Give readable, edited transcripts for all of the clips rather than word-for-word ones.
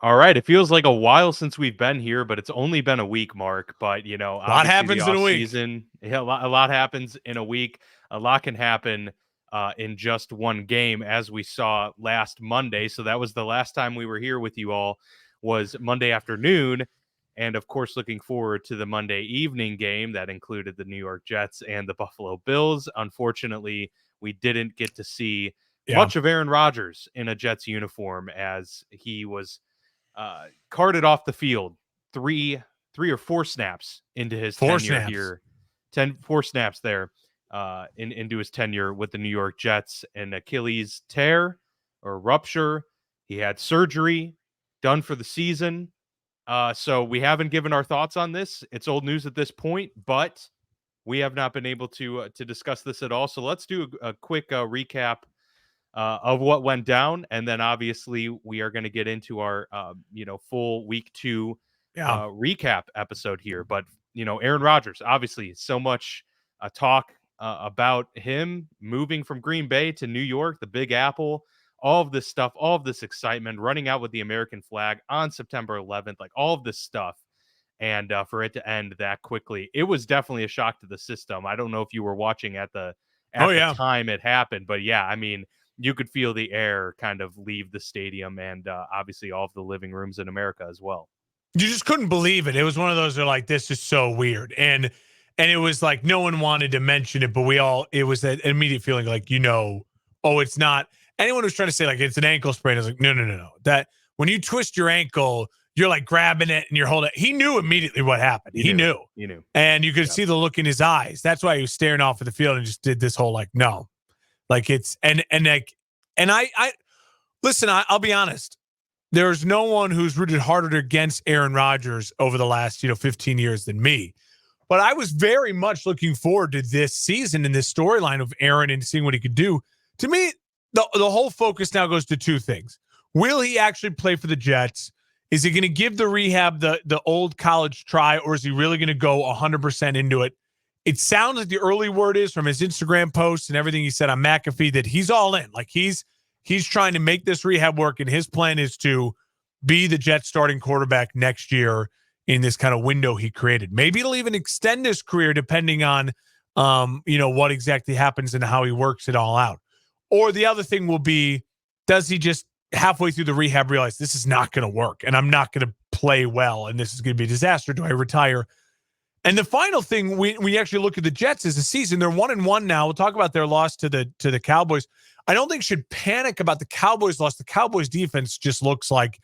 All right, it feels like a while since we've been here, but it's only been a week, Mark. But A lot obviously the happens in off a week. season, yeah, a lot happens in a week. A lot can happen in just one game, as we saw last Monday. So that was the last time we were here with you all, was Monday afternoon, and of course, looking forward to the Monday evening game that included the New York Jets and the Buffalo Bills. Unfortunately, we didn't get to see Yeah. much of Aaron Rodgers in a Jets uniform as he was carted off the field three or four snaps into his 4 tenure snaps. here. 4 snaps there into his tenure with the New York Jets. An Achilles tear or rupture. He had surgery done for the season. So we haven't given our thoughts on this. It's old news at this point, but we have not been able to discuss this at all. So let's do a quick recap of what went down, and then obviously we are going to get into our full week 2 Yeah. recap episode here. But Aaron Rodgers, obviously, so much talk about him moving from Green Bay to New York, the Big Apple, all of this stuff, all of this excitement, running out with the American flag on September 11th, like all of this stuff. And for it to end that quickly, it was definitely a shock to the system. I don't know if you were watching at the Oh, at the yeah. time it happened, but yeah, I mean, you could feel the air kind of leave the stadium and obviously all of the living rooms in America as well. You just couldn't believe it. It was one of those that are like, this is so weird. And it was like no one wanted to mention it, but it was that immediate feeling like, oh, it's not. Anyone who's trying to say like it's an ankle sprain is like, no. That when you twist your ankle, you're like grabbing it and you're holding it. He knew immediately what happened. He knew. He knew. And you could Yep. see the look in his eyes. That's why he was staring off at the field and just did this whole like, no. Like it's and I listen, I'll be honest. There's no one who's rooted harder against Aaron Rodgers over the last, 15 years than me. But I was very much looking forward to this season and this storyline of Aaron and seeing what he could do. To me, the whole focus now goes to two things. Will he actually play for the Jets? Is he going to give the rehab the old college try, or is he really going to go 100% into it? It sounds like the early word is from his Instagram posts and everything he said on McAfee that he's all in. Like he's trying to make this rehab work, and his plan is to be the Jets starting quarterback next year in this kind of window he created. Maybe it'll even extend his career depending on, what exactly happens and how he works it all out. Or the other thing will be, does he just halfway through the rehab realize this is not going to work and I'm not going to play well and this is going to be a disaster? Do I retire? And the final thing, we actually look at the Jets as a season. They're 1-1 now. We'll talk about their loss to the Cowboys. I don't think should panic about the Cowboys loss. The Cowboys defense just looks like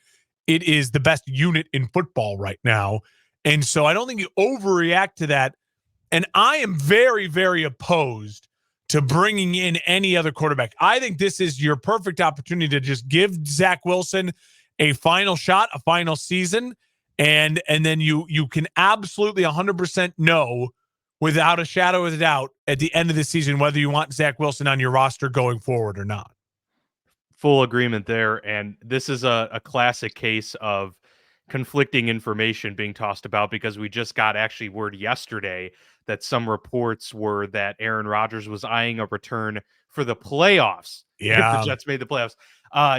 it is the best unit in football right now. And so I don't think you overreact to that. And I am very, very opposed to bringing in any other quarterback. I think this is your perfect opportunity to just give Zach Wilson a final shot, a final season. And then you can absolutely 100% know without a shadow of a doubt at the end of the season whether you want Zach Wilson on your roster going forward or not. Full agreement there. And this is a classic case of conflicting information being tossed about, because we just got actually word yesterday that some reports were that Aaron Rodgers was eyeing a return for the playoffs if the Jets made the playoffs.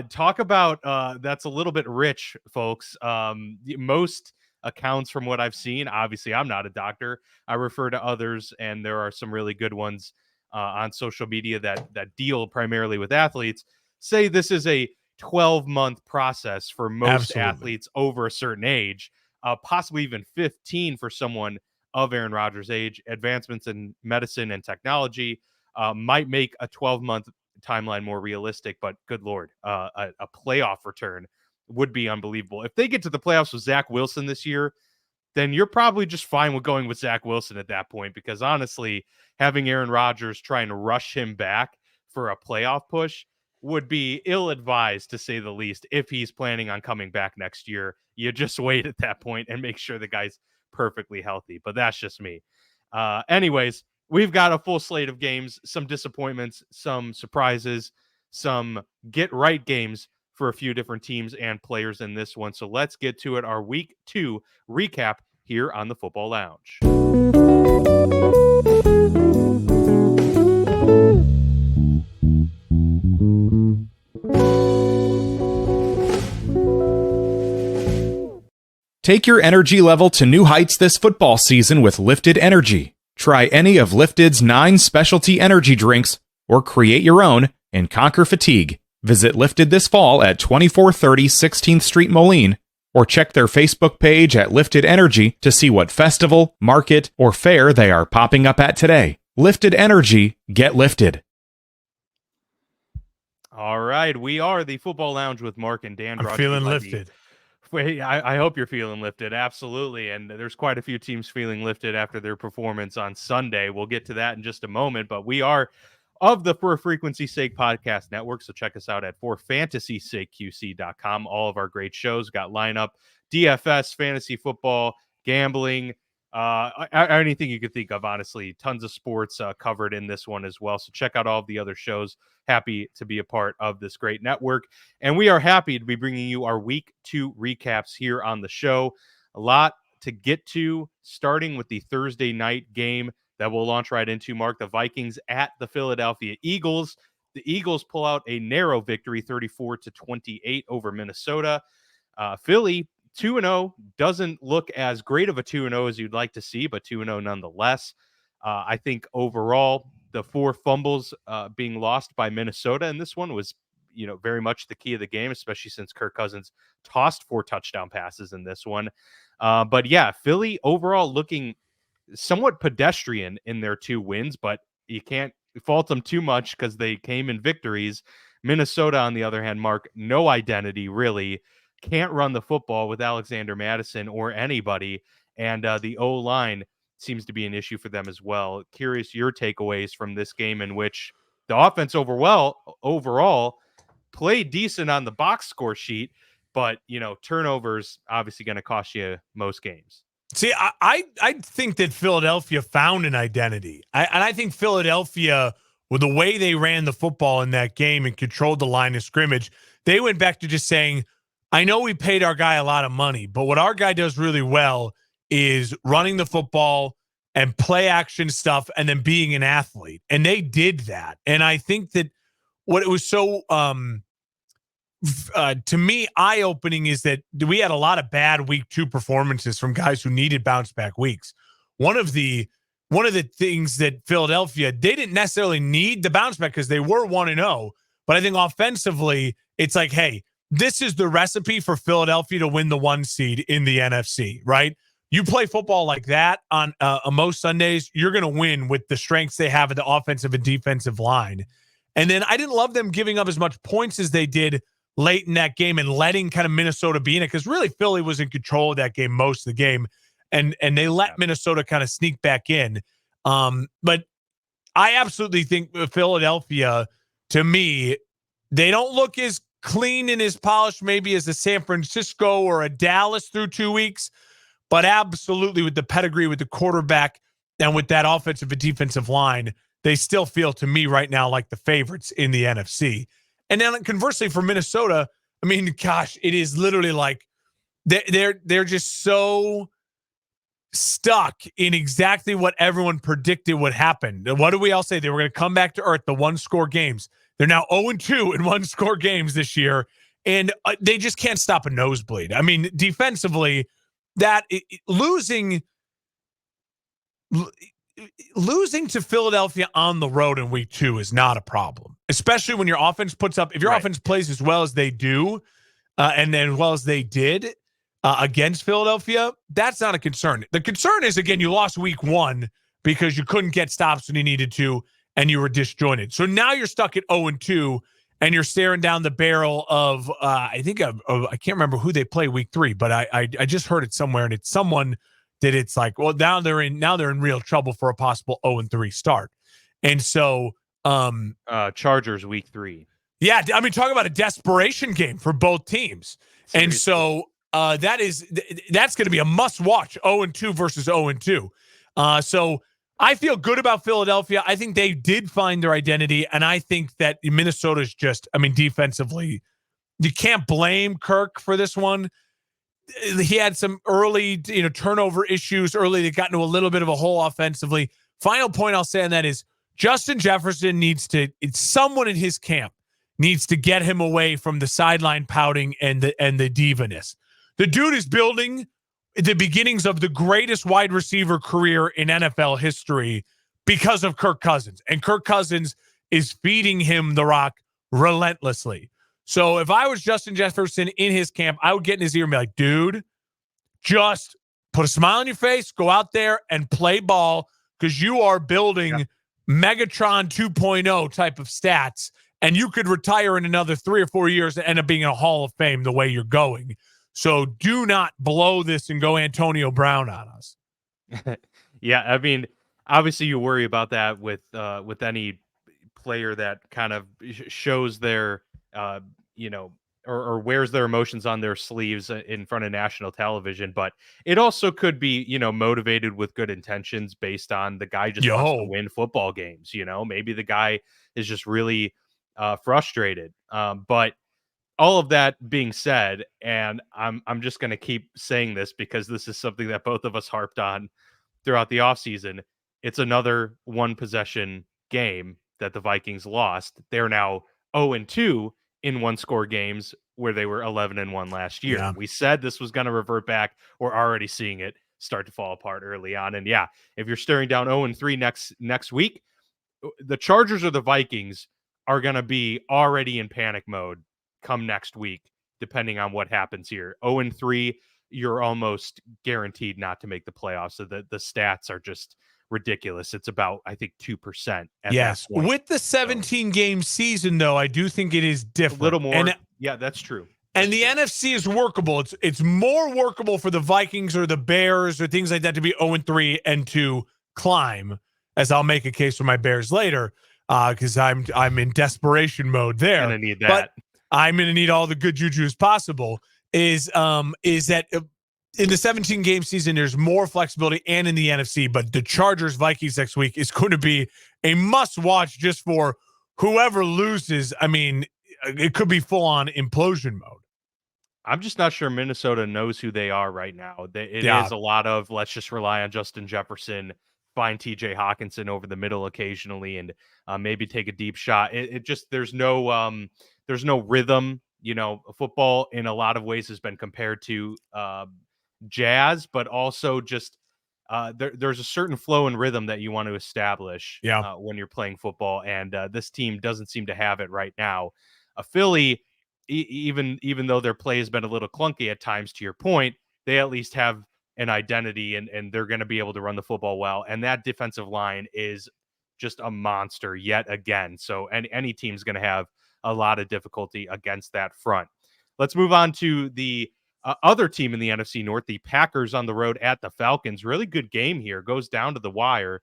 Talk about that's a little bit rich, folks. Most accounts from what I've seen, obviously I'm not a doctor, I refer to others, and there are some really good ones on social media that deal primarily with athletes, say this is a 12-month process for most athletes over a certain age, possibly even 15 for someone of Aaron Rodgers' age. Advancements in medicine and technology might make a 12-month timeline more realistic, but good Lord, a playoff return would be unbelievable. If they get to the playoffs with Zach Wilson this year, then you're probably just fine with going with Zach Wilson at that point, because honestly, having Aaron Rodgers trying to rush him back for a playoff push would be ill-advised, to say the least. If he's planning on coming back next year, you just wait at that point and make sure the guy's perfectly healthy. But that's just me. Anyways, we've got a full slate of games, some disappointments, some surprises, some get-right games for a few different teams and players in this one. So let's get to it. Our week 2 recap here on the Football Lounge. Take your energy level to new heights this football season with Lifted Energy. Try any of Lifted's 9 specialty energy drinks or create your own and conquer fatigue. Visit Lifted this fall at 2430 16th Street, Moline, or check their Facebook page at Lifted Energy to see what festival, market, or fair they are popping up at today. Lifted Energy, get lifted. All right, we are the Football Lounge with Mark and Dan. I'm feeling lifted. I hope you're feeling lifted, absolutely. And there's quite a few teams feeling lifted after their performance on Sunday. We'll get to that in just a moment, but we are of the For Frequency Sake Podcast Network, so check us out at forfantasysakeqc.com. All of our great shows got lineup, DFS, fantasy football, gambling, anything you could think of, honestly. Tons of sports covered in this one as well, so check out all of the other shows. Happy to be a part of this great network. And we are happy to be bringing you our week 2 recaps here on the show. A lot to get to, starting with the Thursday night game that we'll launch right into, Mark. The Vikings at the Philadelphia Eagles. The Eagles pull out a narrow victory, 34-28 over Minnesota. Philly, 2-0, doesn't look as great of a 2-0 as you'd like to see, but 2-0 nonetheless. I think overall, the 4 fumbles being lost by Minnesota, and this one was, very much the key of the game, especially since Kirk Cousins tossed 4 touchdown passes in this one. But yeah, Philly overall looking somewhat pedestrian in their 2 wins, but you can't fault them too much because they came in victories. Minnesota, on the other hand, Mark, no identity really, can't run the football with Alexander Mattison or anybody, and the O-line seems to be an issue for them as well. Curious your takeaways from this game, in which the offense overall played decent on the box score sheet, but turnovers obviously going to cost you most games. See, I think that Philadelphia found an identity. And I think Philadelphia, with the way they ran the football in that game and controlled the line of scrimmage, they went back to just saying, I know we paid our guy a lot of money, but what our guy does really well is running the football and play action stuff and then being an athlete. And they did that. And I think that what it was so, to me, eye-opening is that we had a lot of bad week 2 performances from guys who needed bounce back weeks. One of the things that Philadelphia, they didn't necessarily need the bounce back because they were 1-0, but I think offensively, it's like, hey, this is the recipe for Philadelphia to win the 1 seed in the NFC, right? You play football like that on most Sundays, you're going to win with the strengths they have at the offensive and defensive line. And then I didn't love them giving up as much points as they did late in that game and letting kind of Minnesota be in it, because really Philly was in control of that game most of the game, and they let Minnesota kind of sneak back in. But I absolutely think Philadelphia, to me, they don't look as clean and as polished maybe as a San Francisco or a Dallas through 2 weeks, but absolutely with the pedigree, with the quarterback, and with that offensive and defensive line, they still feel to me right now like the favorites in the NFC. And then conversely for Minnesota, I mean, gosh, it is literally like they're just so stuck in exactly what everyone predicted would happen. And what do we all say? They were going to come back to earth, the 1-score games. They're now 0-2 in 1-score games this year, and they just can't stop a nosebleed. I mean, defensively, losing to Philadelphia on the road in week 2 is not a problem, especially when your offense puts up, if your offense plays as well as they do, and as well as they did against Philadelphia, that's not a concern. The concern is, again, you lost week 1 because you couldn't get stops when you needed to, and you were disjointed. So now you're stuck at 0-2, and you're staring down the barrel of, I can't remember who they play week 3, but I just heard it somewhere, and it's someone that it's like, well, now they're in real trouble for a possible 0-3 start. And so Chargers week 3. Yeah, I mean, talk about a desperation game for both teams. Seriously. And so that's going to be a must watch, 0-2 versus 0-2. So I feel good about Philadelphia. I think they did find their identity, and I think that Minnesota's just, I mean, defensively, you can't blame Kirk for this one. He had some early, turnover issues early that got into a little bit of a hole offensively. Final point I'll say on that is Justin Jefferson someone in his camp needs to get him away from the sideline pouting and the divaness. The dude is building the beginnings of the greatest wide receiver career in NFL history because of Kirk Cousins. And Kirk Cousins is feeding him the rock relentlessly. So if I was Justin Jefferson in his camp, I would get in his ear and be like, dude, just put a smile on your face, go out there and play ball, because you are building Megatron 2.0 type of stats, and you could retire in another 3 or 4 years and end up being in a Hall of Fame the way you're going. So do not blow this and go Antonio Brown on us. Yeah, I mean, obviously you worry about that with any player that kind of shows their you know, or wears their emotions on their sleeves in front of national television, but it also could be, motivated with good intentions based on the guy just wants to win football games. Maybe the guy is just really frustrated. But all of that being said, and I'm just going to keep saying this because this is something that both of us harped on throughout the offseason. It's another one possession game that the Vikings lost. They're now 0-2 in one score games where they were 11-1 last year. Yeah. We said this was going to revert back. We're already seeing it start to fall apart early on. And yeah, if you're staring down 0-3 next week, the Chargers or the Vikings are going to be already in panic mode come next week, depending on what happens here. 0-3, you're almost guaranteed not to make the playoffs. So the stats are just ridiculous. It's about, I think, 2% at that point. With the 17-game season, though, I do think it is different. A little more. Yeah, that's true. And the NFC is workable. It's more workable for the Vikings or the Bears or things like that to be 0-3 and to climb, as I'll make a case for my Bears later, because I'm in desperation mode there. Gonna need that. But I'm going to need all the good juju as possible. Is that in the 17-game season, there's more flexibility, and in the NFC, but the Chargers-Vikings next week is going to be a must-watch just for whoever loses. I mean, it could be full-on implosion mode. I'm just not sure Minnesota knows who they are right now. It is a lot of, let's just rely on Justin Jefferson, find TJ Hawkinson over the middle occasionally, and maybe take a deep shot. It just, there's no rhythm. Football in a lot of ways has been compared to jazz, but also just there's a certain flow and rhythm that you want to establish when you're playing football, and this team doesn't seem to have it right now. Philly, even though their play has been a little clunky at times, to your point, they at least have an identity, and they're going to be able to run the football well, and that defensive line is just a monster yet again. So any team's going to have a lot of difficulty against that front. Let's move on to the other team in the NFC North, the Packers on the road at the Falcons. Really good game here. Goes down to the wire.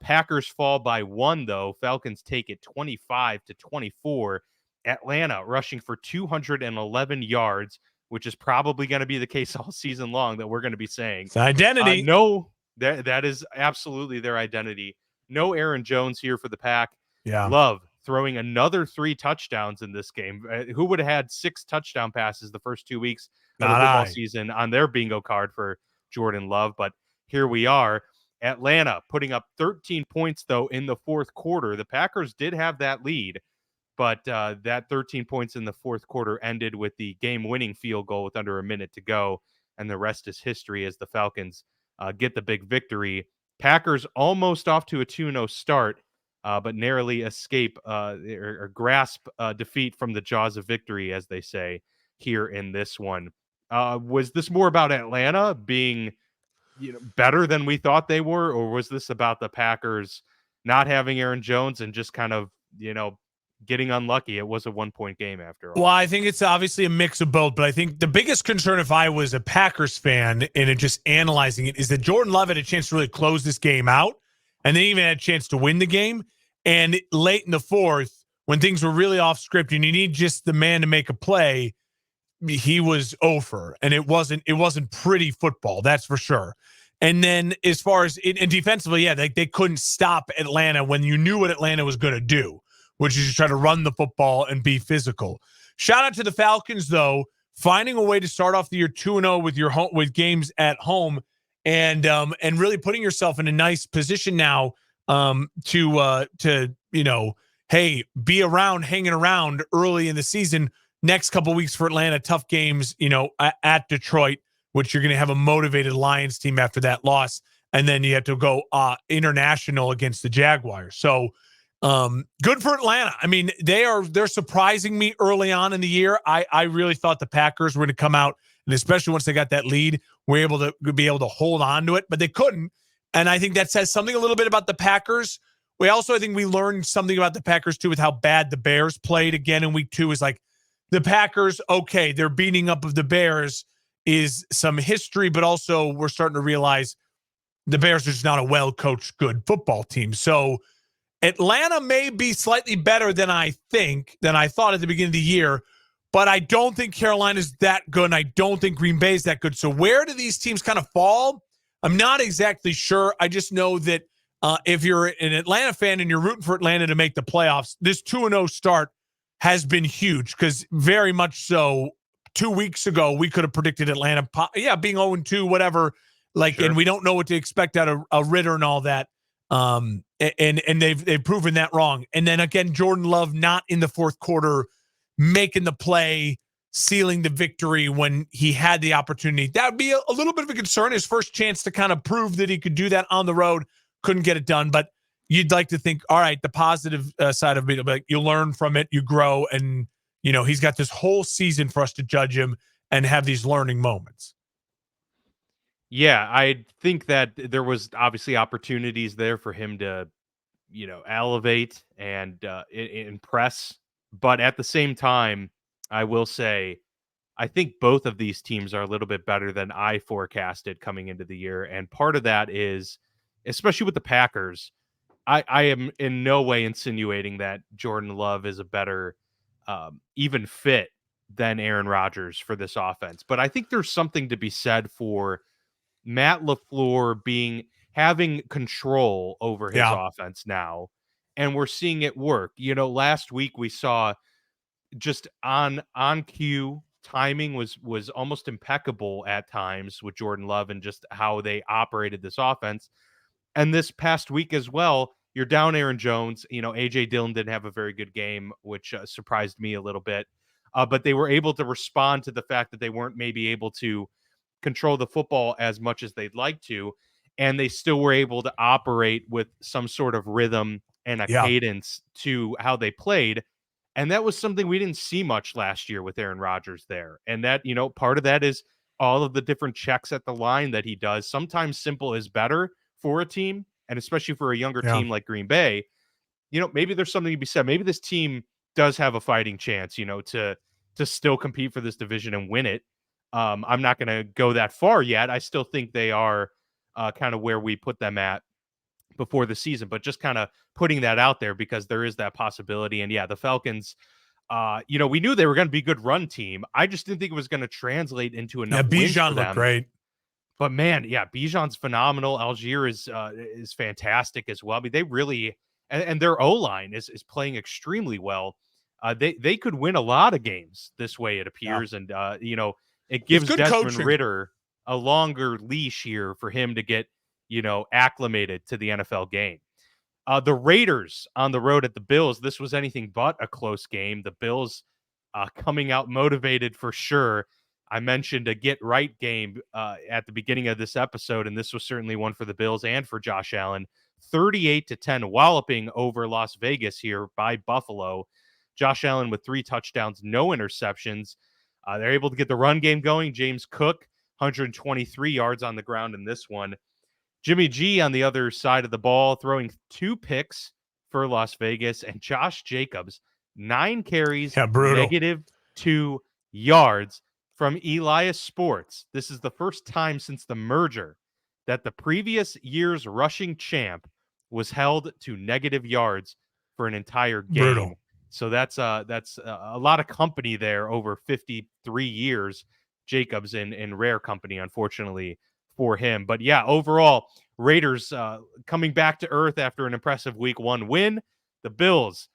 Packers fall by 1, though. Falcons take it 25-24. Atlanta rushing for 211 yards, which is probably going to be the case all season long that we're going to be saying. It's identity. No, that is absolutely their identity. No Aaron Jones here for the Pack. Yeah. Love throwing another 3 touchdowns in this game. Who would have had 6 touchdown passes the first 2 weeks of the football season on their bingo card for Jordan Love? But here we are. Atlanta putting up 13 points, though, in the fourth quarter. The Packers did have that lead, but that 13 points in the fourth quarter ended with the game-winning field goal with under a minute to go, and the rest is history as the Falcons get the big victory. Packers almost off to a 2-0 start, but narrowly escape or grasp defeat from the jaws of victory, as they say here in this one. Was this more about Atlanta being better than we thought they were, or was this about the Packers not having Aaron Jones and just kind of, getting unlucky? It was a 1-point game after all. Well, I think it's obviously a mix of both, but I think the biggest concern, if I was a Packers fan and just analyzing it, is that Jordan Love had a chance to really close this game out, and then even had a chance to win the game. And late in the fourth, when things were really off script and you need just the man to make a play, he was over, and it wasn't pretty football, that's for sure. And then as far as and defensively, they couldn't stop Atlanta when you knew what Atlanta was going to do, which is just try to run the football and be physical. Shout out to the Falcons, though, finding a way to start off the year 2-0 with games at home, and really putting yourself in a nice position now to be hanging around early in the season. Next couple weeks for Atlanta, tough games, at Detroit, which you're going to have a motivated Lions team after that loss. And then you have to go international against the Jaguars. So good for Atlanta. I mean, they're surprising me early on in the year. I really thought the Packers were going to come out, and especially once they got that lead, were able to hold on to it, but they couldn't. And I think that says something a little bit about the Packers. I think we learned something about the Packers too with how bad the Bears played again in week 2. Is like the Packers, okay, they're beating up of the Bears is some history, but also we're starting to realize the Bears are just not a well-coached, good football team. So Atlanta may be slightly better than I thought at the beginning of the year, but I don't think Carolina's that good, and I don't think Green Bay is that good. So where do these teams kind of fall? I'm not exactly sure. I just know that if you're an Atlanta fan and you're rooting for Atlanta to make the playoffs, this 2-0 start has been huge because very much so 2 weeks ago, we could have predicted Atlanta, being 0-2, whatever. Sure. And we don't know what to expect out of Ritter and all that. And they've proven that wrong. And then again, Jordan Love not in the fourth quarter, making the play, sealing the victory when he had the opportunity. That would be a little bit of a concern. His first chance to kind of prove that he could do that on the road, couldn't get it done. But you'd like to think, all right, the positive side of it, like you learn from it, you grow, and he's got this whole season for us to judge him and have these learning moments. Yeah, I think that there was obviously opportunities there for him to, elevate and impress. But at the same time, I will say, I think both of these teams are a little bit better than I forecasted coming into the year. And part of that is, especially with the Packers, I am in no way insinuating that Jordan Love is a better even fit than Aaron Rodgers for this offense. But I think there's something to be said for Matt LaFleur having control over his offense now, and we're seeing it work. Last week we saw just on cue timing was almost impeccable at times with Jordan Love and just how they operated this offense. And this past week as well, you're down Aaron Jones. AJ Dillon didn't have a very good game, which surprised me a little bit. But they were able to respond to the fact that they weren't maybe able to control the football as much as they'd like to, and they still were able to operate with some sort of rhythm and a cadence to how they played. And that was something we didn't see much last year with Aaron Rodgers there. And that, part of that is all of the different checks at the line that he does. Sometimes simple is better for a team, and especially for a younger team like Green Bay. Maybe there's something to be said. Maybe this team does have a fighting chance, to still compete for this division and win it. I'm not going to go that far yet. I still think they are kind of where we put them at before the season, but just kind of putting that out there because there is that possibility. And the Falcons, we knew they were going to be a good run team. I just didn't think it was going to translate into enough wins for them. Bijan looked great. But man, Bijan's phenomenal. Algier is fantastic as well. I mean, they really and their O-line is playing extremely well. They could win a lot of games this way, it appears, and it gives Desmond Ritter a longer leash here for him to get, acclimated to the NFL game. The Raiders on the road at the Bills, this was anything but a close game. The Bills coming out motivated for sure. I mentioned a get-right game at the beginning of this episode, and this was certainly one for the Bills and for Josh Allen. 38-10 walloping over Las Vegas here by Buffalo. Josh Allen with 3 touchdowns, no interceptions. They're able to get the run game going. James Cook, 123 yards on the ground in this one. Jimmy G on the other side of the ball, throwing 2 picks for Las Vegas. And Josh Jacobs, 9 carries, -2 yards from Elias Sports. This is the first time since the merger that the previous year's rushing champ was held to negative yards for an entire game. Brutal. So that's a lot of company there over 53 years. Jacobs in rare company, unfortunately, for him. But overall, Raiders coming back to earth after an impressive week 1 win. The Bills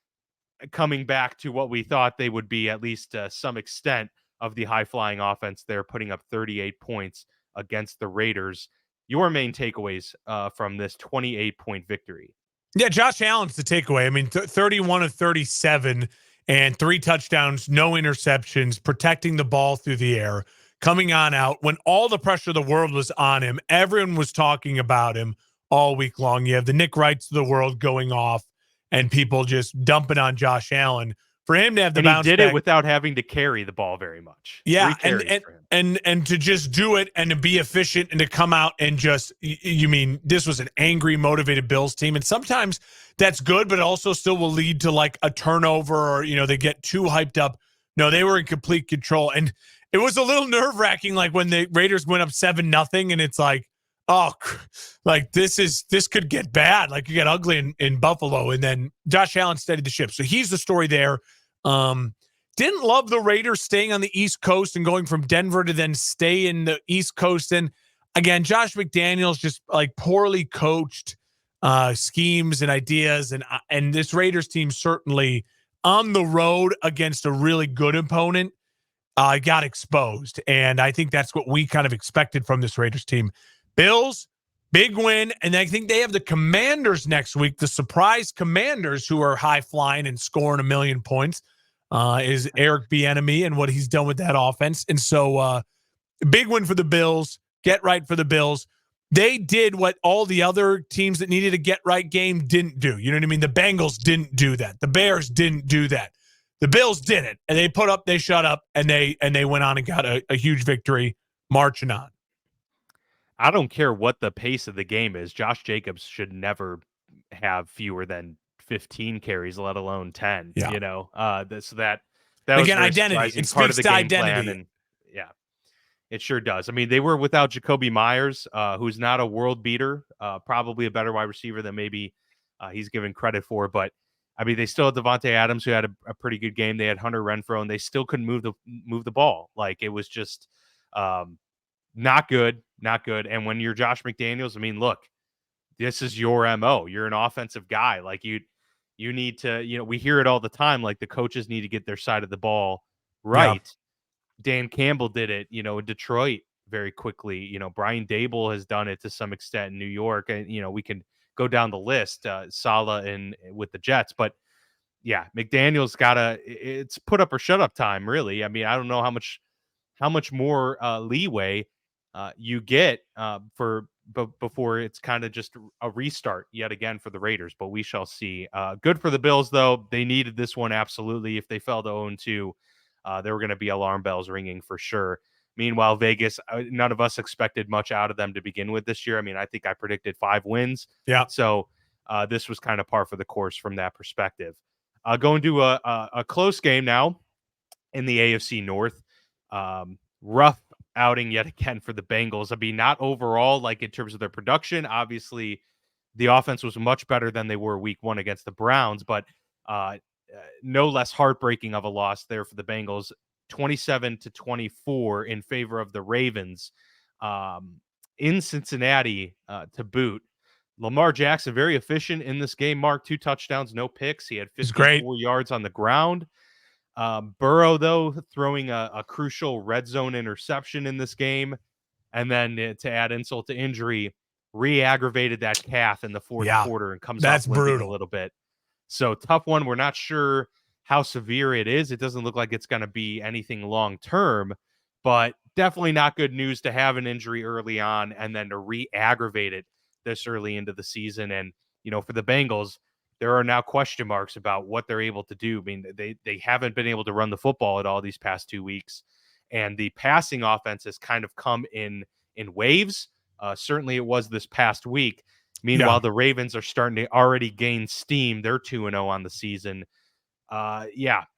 coming back to what we thought they would be, at least to some extent, of the high-flying offense. They're putting up 38 points against the Raiders. Your main takeaways from this 28-point victory? Yeah, Josh Allen's the takeaway. I mean, 31 of 37 and 3 touchdowns, no interceptions, protecting the ball through the air. coming on out when all the pressure of the world was on him. Everyone was talking about him all week long. You have the Nick Wrights of the world going off and people just dumping on Josh Allen. For him to have the and he bounce did back, it without having to carry the ball very much. yeah, 3 carries for him. and to just do it and to be efficient and to come out and just, you mean this was an angry, motivated Bills team, and sometimes that's good, but it also still will lead to like a turnover or they get too hyped up. No, they were in complete control, and it was a little nerve wracking, like when the Raiders went up 7-0, and it's like, oh, like this could get bad, like you get ugly in Buffalo, and then Josh Allen steadied the ship, so he's the story there. Didn't love the Raiders staying on the East Coast and going from Denver to then stay in the East Coast. And again, Josh McDaniels just like poorly coached schemes and ideas. And this Raiders team certainly on the road against a really good opponent got exposed. And I think that's what we kind of expected from this Raiders team. Bills, big win. And I think they have the Commanders next week, the surprise Commanders, who are high flying and scoring 1 million points. Is Eric Bieniemy and what he's done with that offense. And so big win for the Bills, get right for the Bills. They did what all the other teams that needed a get right game didn't do. You know what I mean? The Bengals didn't do that. The Bears didn't do that. The Bills did it, and they shut up, and they went on and got a huge victory, marching on. I don't care what the pace of the game is. Josh Jacobs should never have fewer than 15 carries, let alone 10. Yeah. That was again, very identity. It part of speaks the to game identity. plan, and yeah, it sure does. I mean, they were without Jacoby Myers, who's not a world beater, probably a better wide receiver than maybe he's given credit for. But I mean, they still had Devontae Adams, who had a pretty good game. They had Hunter Renfrow, and they still couldn't move the ball. Like, it was just not good. And when you're Josh McDaniels, I mean, look, this is your MO. You're an offensive guy. Like, you need to, we hear it all the time. Like, the coaches need to get their side of the ball right. Yeah. Dan Campbell did it, in Detroit very quickly. Brian Dable has done it to some extent in New York, and we can go down the list. Saleh and with the Jets, but yeah, McDaniel's it's put up or shut up time, really. I mean, I don't know how much more leeway you get before it's kind of just a restart yet again for the Raiders, but we shall see. Good for the Bills, though. They needed this one, absolutely. If they fell to 0-2, there were going to be alarm bells ringing for sure. Meanwhile, Vegas, none of us expected much out of them to begin with this year. I mean, I think I predicted 5 wins. Yeah. So this was kind of par for the course from that perspective. Going to a close game now in the AFC North. Rough outing yet again for the Bengals. I mean, not overall, like in terms of their production. Obviously, the offense was much better than they were week 1 against the Browns, but no less heartbreaking of a loss there for the Bengals. 27-24 in favor of the Ravens in Cincinnati to boot. Lamar Jackson, very efficient in this game, Mark. 2 touchdowns, no picks. He had 54 yards on the ground. Burrow, though, throwing a crucial red zone interception in this game. And then to add insult to injury, re-aggravated that calf in the fourth quarter and comes off limping a little bit. So tough one. We're not sure how severe it is. It doesn't look like it's going to be anything long-term, but definitely not good news to have an injury early on and then to re-aggravate it this early into the season. And, for the Bengals, there are now question marks about what they're able to do. I mean, they haven't been able to run the football at all these past 2 weeks, and the passing offense has kind of come in waves. Certainly it was this past week. Meanwhile, the Ravens are starting to already gain steam. They're 2-0 on the season.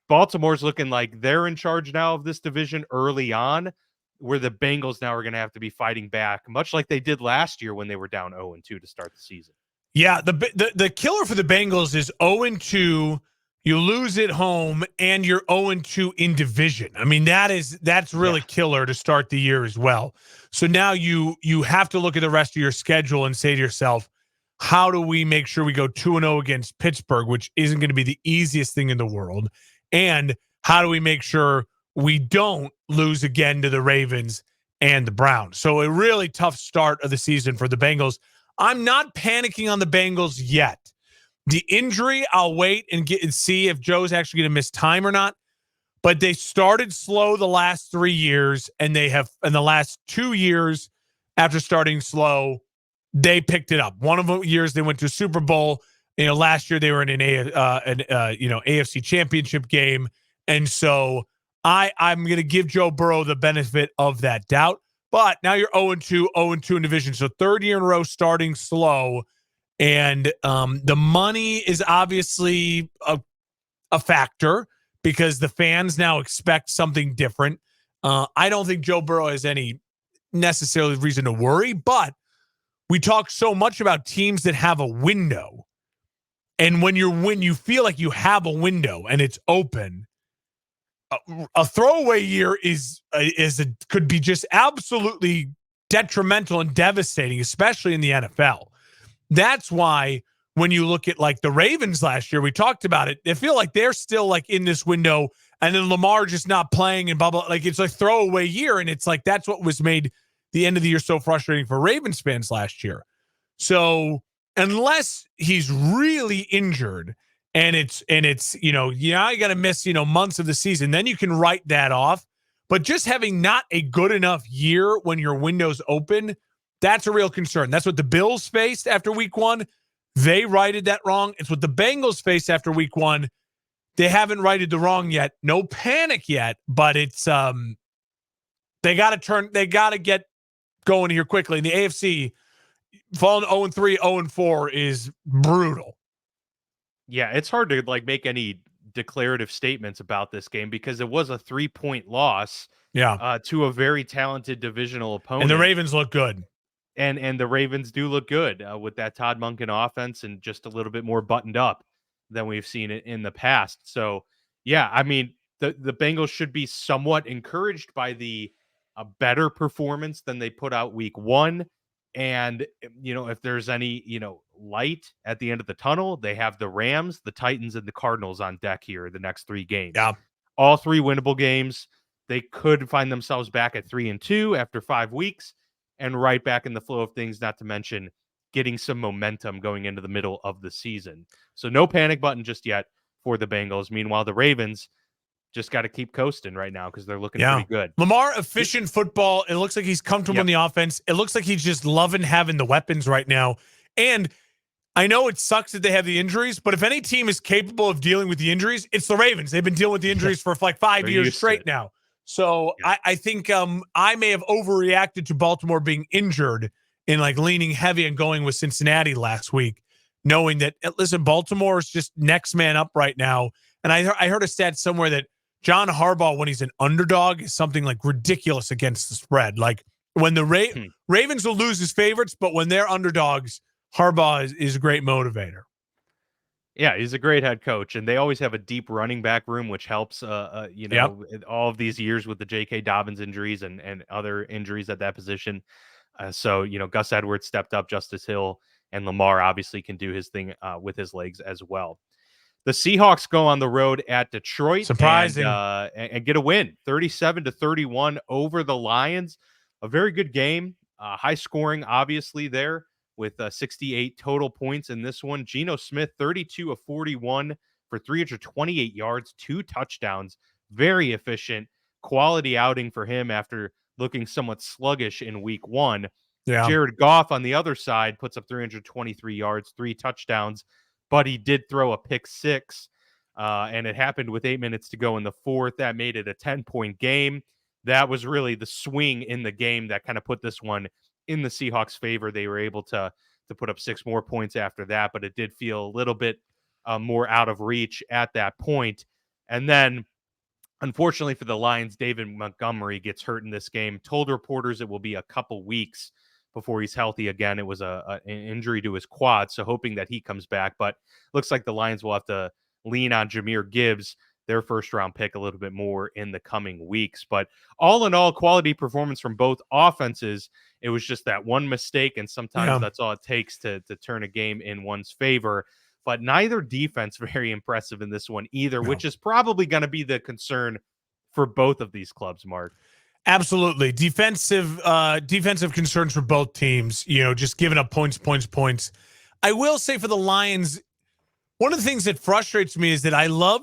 Baltimore's looking like they're in charge now of this division early on, where the Bengals now are going to have to be fighting back, much like they did last year when they were down 0-2 to start the season. Yeah, the killer for the Bengals is 0-2. You lose at home, and you're 0-2 in division. I mean, that's really killer to start the year as well. So now you have to look at the rest of your schedule and say to yourself, how do we make sure we go 2-0 against Pittsburgh, which isn't going to be the easiest thing in the world? And how do we make sure we don't lose again to the Ravens and the Browns? So a really tough start of the season for the Bengals. I'm not panicking on the Bengals yet. The injury, I'll wait and see if Joe's actually going to miss time or not. But they started slow the last 3 years, and they have in the last 2 years after starting slow, they picked it up. One of the years they went to a Super Bowl. Last year they were in an AFC Championship game, and so I'm going to give Joe Burrow the benefit of that doubt. But now you're 0-2, 0-2 in division, so third year in a row starting slow, and the money is obviously a factor because the fans now expect something different. I don't think Joe Burrow has any necessarily reason to worry, but we talk so much about teams that have a window. And when you feel like you have a window and it's open, a throwaway year could be just absolutely detrimental and devastating, especially in the NFL. That's why when you look at like the Ravens last year, we talked about it. They feel like they're still like in this window, and then Lamar just not playing and blah, blah. Like it's a throwaway year. And it's like, that's what was made the end of the year so frustrating for Ravens fans last year. So unless he's really injured and it's, you got to miss, months of the season, then you can write that off. But just having not a good enough year when your window's open, that's a real concern. That's what the Bills faced after week 1. They righted that wrong. It's what the Bengals faced after week 1. They haven't righted the wrong yet. No panic yet, but it's they got to get going here quickly. In the AFC, falling 0-3, 0-4 is brutal. Yeah, it's hard to make any declarative statements about this game because it was a 3-point loss to a very talented divisional opponent. And the Ravens look good. And the Ravens do look good with that Todd Monken offense and just a little bit more buttoned up than we've seen it in the past. So, yeah, I mean, the Bengals should be somewhat encouraged by a better performance than they put out week 1. And, if there's any, light at the end of the tunnel, they have the Rams, the Titans, and the Cardinals on deck here the next 3 games. Yeah. All 3 winnable games. They could find themselves back at 3-2 after 5 weeks. And right back in the flow of things, not to mention getting some momentum going into the middle of the season. So no panic button just yet for the Bengals. Meanwhile, the Ravens just got to keep coasting right now because they're looking pretty good. Lamar, efficient football. It looks like he's comfortable in the offense. It looks like he's just loving having the weapons right now. And I know it sucks that they have the injuries, but if any team is capable of dealing with the injuries, it's the Ravens. They've been dealing with the injuries for like 5 years straight now. So I think I may have overreacted to Baltimore being injured and like leaning heavy and going with Cincinnati last week, knowing that, listen, Baltimore is just next man up right now. And I heard a stat somewhere that John Harbaugh, when he's an underdog, is something like ridiculous against the spread. Like when the Ravens will lose as favorites, but when they're underdogs, Harbaugh is a great motivator. Yeah, he's a great head coach, and they always have a deep running back room, which helps, all of these years with the J.K. Dobbins injuries and other injuries at that position. So, Gus Edwards stepped up, Justice Hill, and Lamar obviously can do his thing with his legs as well. The Seahawks go on the road at Detroit. Surprising. And get a win, 37-31 over the Lions. A very good game, high scoring, obviously, there. With 68 total points in this one. Geno Smith, 32 of 41 for 328 yards, 2 touchdowns. Very efficient, quality outing for him after looking somewhat sluggish in week 1. Yeah. Jared Goff on the other side puts up 323 yards, 3 touchdowns, but he did throw a pick 6, and it happened with 8 minutes to go in the 4th. That made it a 10-point game. That was really the swing in the game that kind of put this one in the Seahawks' favor. They were able to put up 6 more points after that, but it did feel a little bit more out of reach at that point. And then, unfortunately for the Lions, David Montgomery gets hurt in this game. Told reporters it will be a couple weeks before he's healthy again. It was an injury to his quad, so hoping that he comes back. But looks like the Lions will have to lean on Jahmyr Gibbs, their first-round pick, a little bit more in the coming weeks. But all in all, quality performance from both offenses. It was just that one mistake, and sometimes that's all it takes to turn a game in one's favor. But neither defense very impressive in this one either, which is probably going to be the concern for both of these clubs, Mark. Absolutely. Defensive concerns for both teams, just giving up points. I will say for the Lions, one of the things that frustrates me is that I love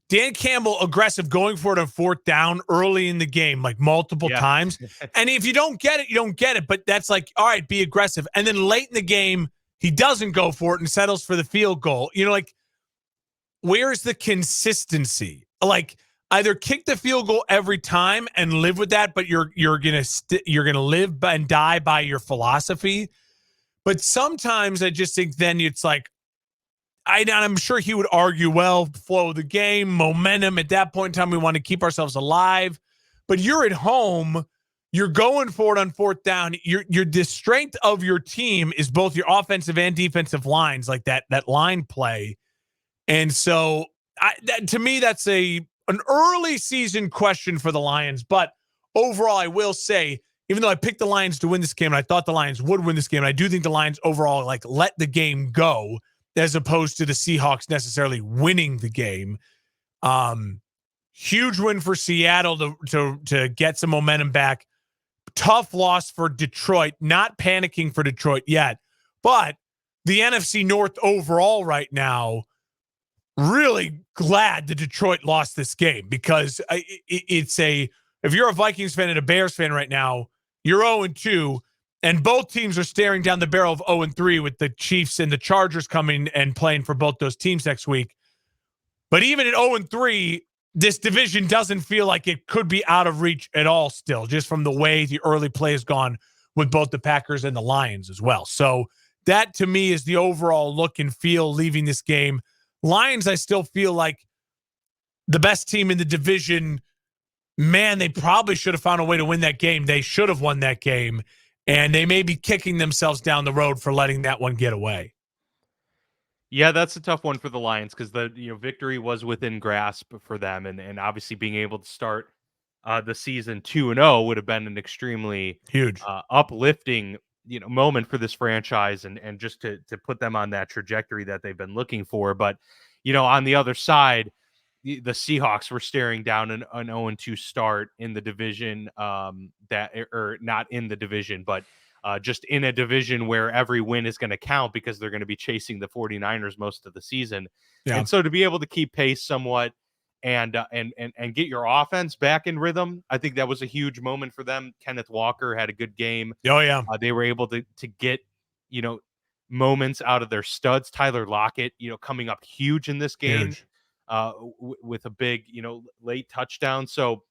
Dan Campbell aggressive, going for it on fourth down early in the game, like multiple times. And if you don't get it, you don't get it. But that's like, all right, be aggressive. And then late in the game, he doesn't go for it and settles for the field goal. Like, where's the consistency? Like, either kick the field goal every time and live with that, but you're gonna live and die by your philosophy. But sometimes I just think then it's like, I'm sure he would argue, well, flow of the game, momentum. At that point in time, we want to keep ourselves alive. But you're at home, you're going for it on fourth down. The strength of your team is both your offensive and defensive lines, like that line play. And so, to me, that's an early season question for the Lions. But overall, I will say, even though I picked the Lions to win this game, and I thought the Lions would win this game, and I do think the Lions overall let the game go, as opposed to the Seahawks necessarily winning the game. Huge win for Seattle to get some momentum back. Tough loss for Detroit, not panicking for Detroit yet. But the NFC North overall right now, really glad that Detroit lost this game, because if you're a Vikings fan and a Bears fan right now, you're 0-2. And both teams are staring down the barrel of 0-3, with the Chiefs and the Chargers coming and playing for both those teams next week. But even at 0-3, this division doesn't feel like it could be out of reach at all still, just from the way the early play has gone with both the Packers and the Lions as well. So that, to me, is the overall look and feel leaving this game. Lions, I still feel like the best team in the division. Man, they probably should have found a way to win that game. They should have won that game. And they may be kicking themselves down the road for letting that one get away. Yeah, that's a tough one for the Lions, because the victory was within grasp for them, and obviously being able to start the season 2-0 would have been an extremely Huge, uplifting moment for this franchise, and just to put them on that trajectory that they've been looking for. But on the other side, the Seahawks were staring down an 0-2 start in the division, or not in the division, but just in a division where every win is going to count, because they're going to be chasing the 49ers most of the season. Yeah. And so to be able to keep pace somewhat and get your offense back in rhythm, I think that was a huge moment for them. Kenneth Walker had a good game. Oh, yeah. They were able to get, moments out of their studs. Tyler Lockett, coming up huge in this game. Huge. With a big, late touchdown. So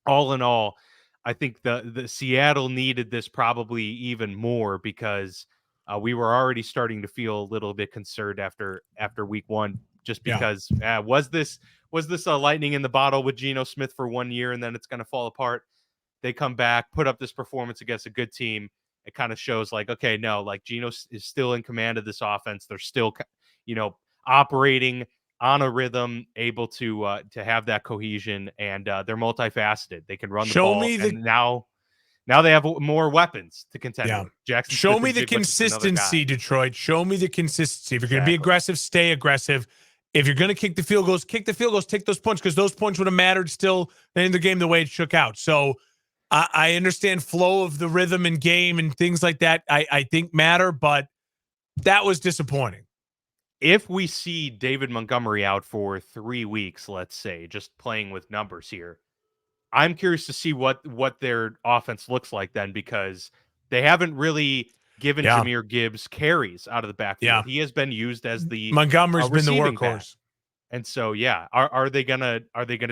all in all, I think the Seattle needed this probably even more, because we were already starting to feel a little bit concerned after week one, just because was this a lightning in the bottle with Geno Smith for 1 year and then it's going to fall apart? They come back, put up this performance against a good team. It kind of shows like, okay, no, like Geno is still in command of this offense. They're still, operating on a rhythm, able to have that cohesion, and they're multifaceted. They can run the ball, and now they have more weapons to contend with. Jackson show me the consistency, Detroit. Show me the consistency. If you're going to be aggressive, stay aggressive. If you're going to kick the field goals, take those points, because those points would have mattered still in the game the way it shook out. So I understand flow of the rhythm and game and things like that, I think matter, but that was disappointing. If we see David Montgomery out for 3 weeks, let's say, just playing with numbers here, I'm curious to see what their offense looks like then, because they haven't really given Jahmyr Gibbs carries out of the backfield. Yeah. He has been used as the Montgomery's been the workhorse. Back. And so, are they gonna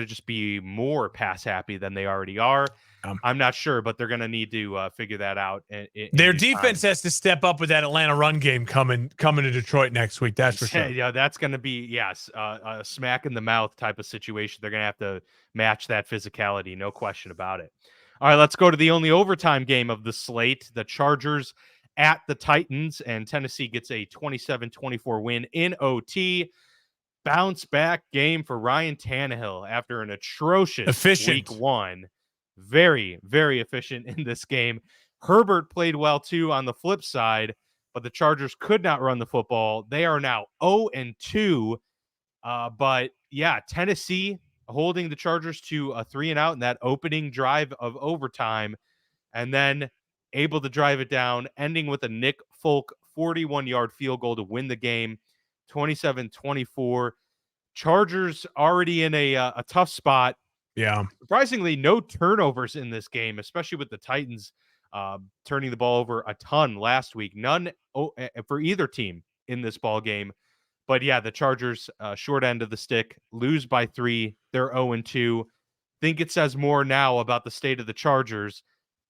just be more pass happy than they already are? I'm not sure, but they're gonna need to figure that out. Their defense has to step up with that Atlanta run game coming to Detroit next week. That's for sure. Yeah, that's gonna be a smack in the mouth type of situation. They're gonna have to match that physicality, no question about it. All right, let's go to the only overtime game of the slate: the Chargers at the Titans, and Tennessee gets a 27-24 win in OT. Bounce back game for Ryan Tannehill after an atrocious week one. Very, very efficient in this game. Herbert played well too on the flip side, but the Chargers could not run the football. They are now 0-2. But yeah, Tennessee holding the Chargers to a 3-and-out in that opening drive of overtime, and then able to drive it down, ending with a Nick Folk 41-yard field goal to win the game, 27-24. Chargers already in a tough spot. Yeah. Surprisingly, no turnovers in this game, especially with the Titans turning the ball over a ton last week. None for either team in this ball game. But yeah, the Chargers, short end of the stick, lose by 3. They're 0-2. Think it says more now about the state of the Chargers.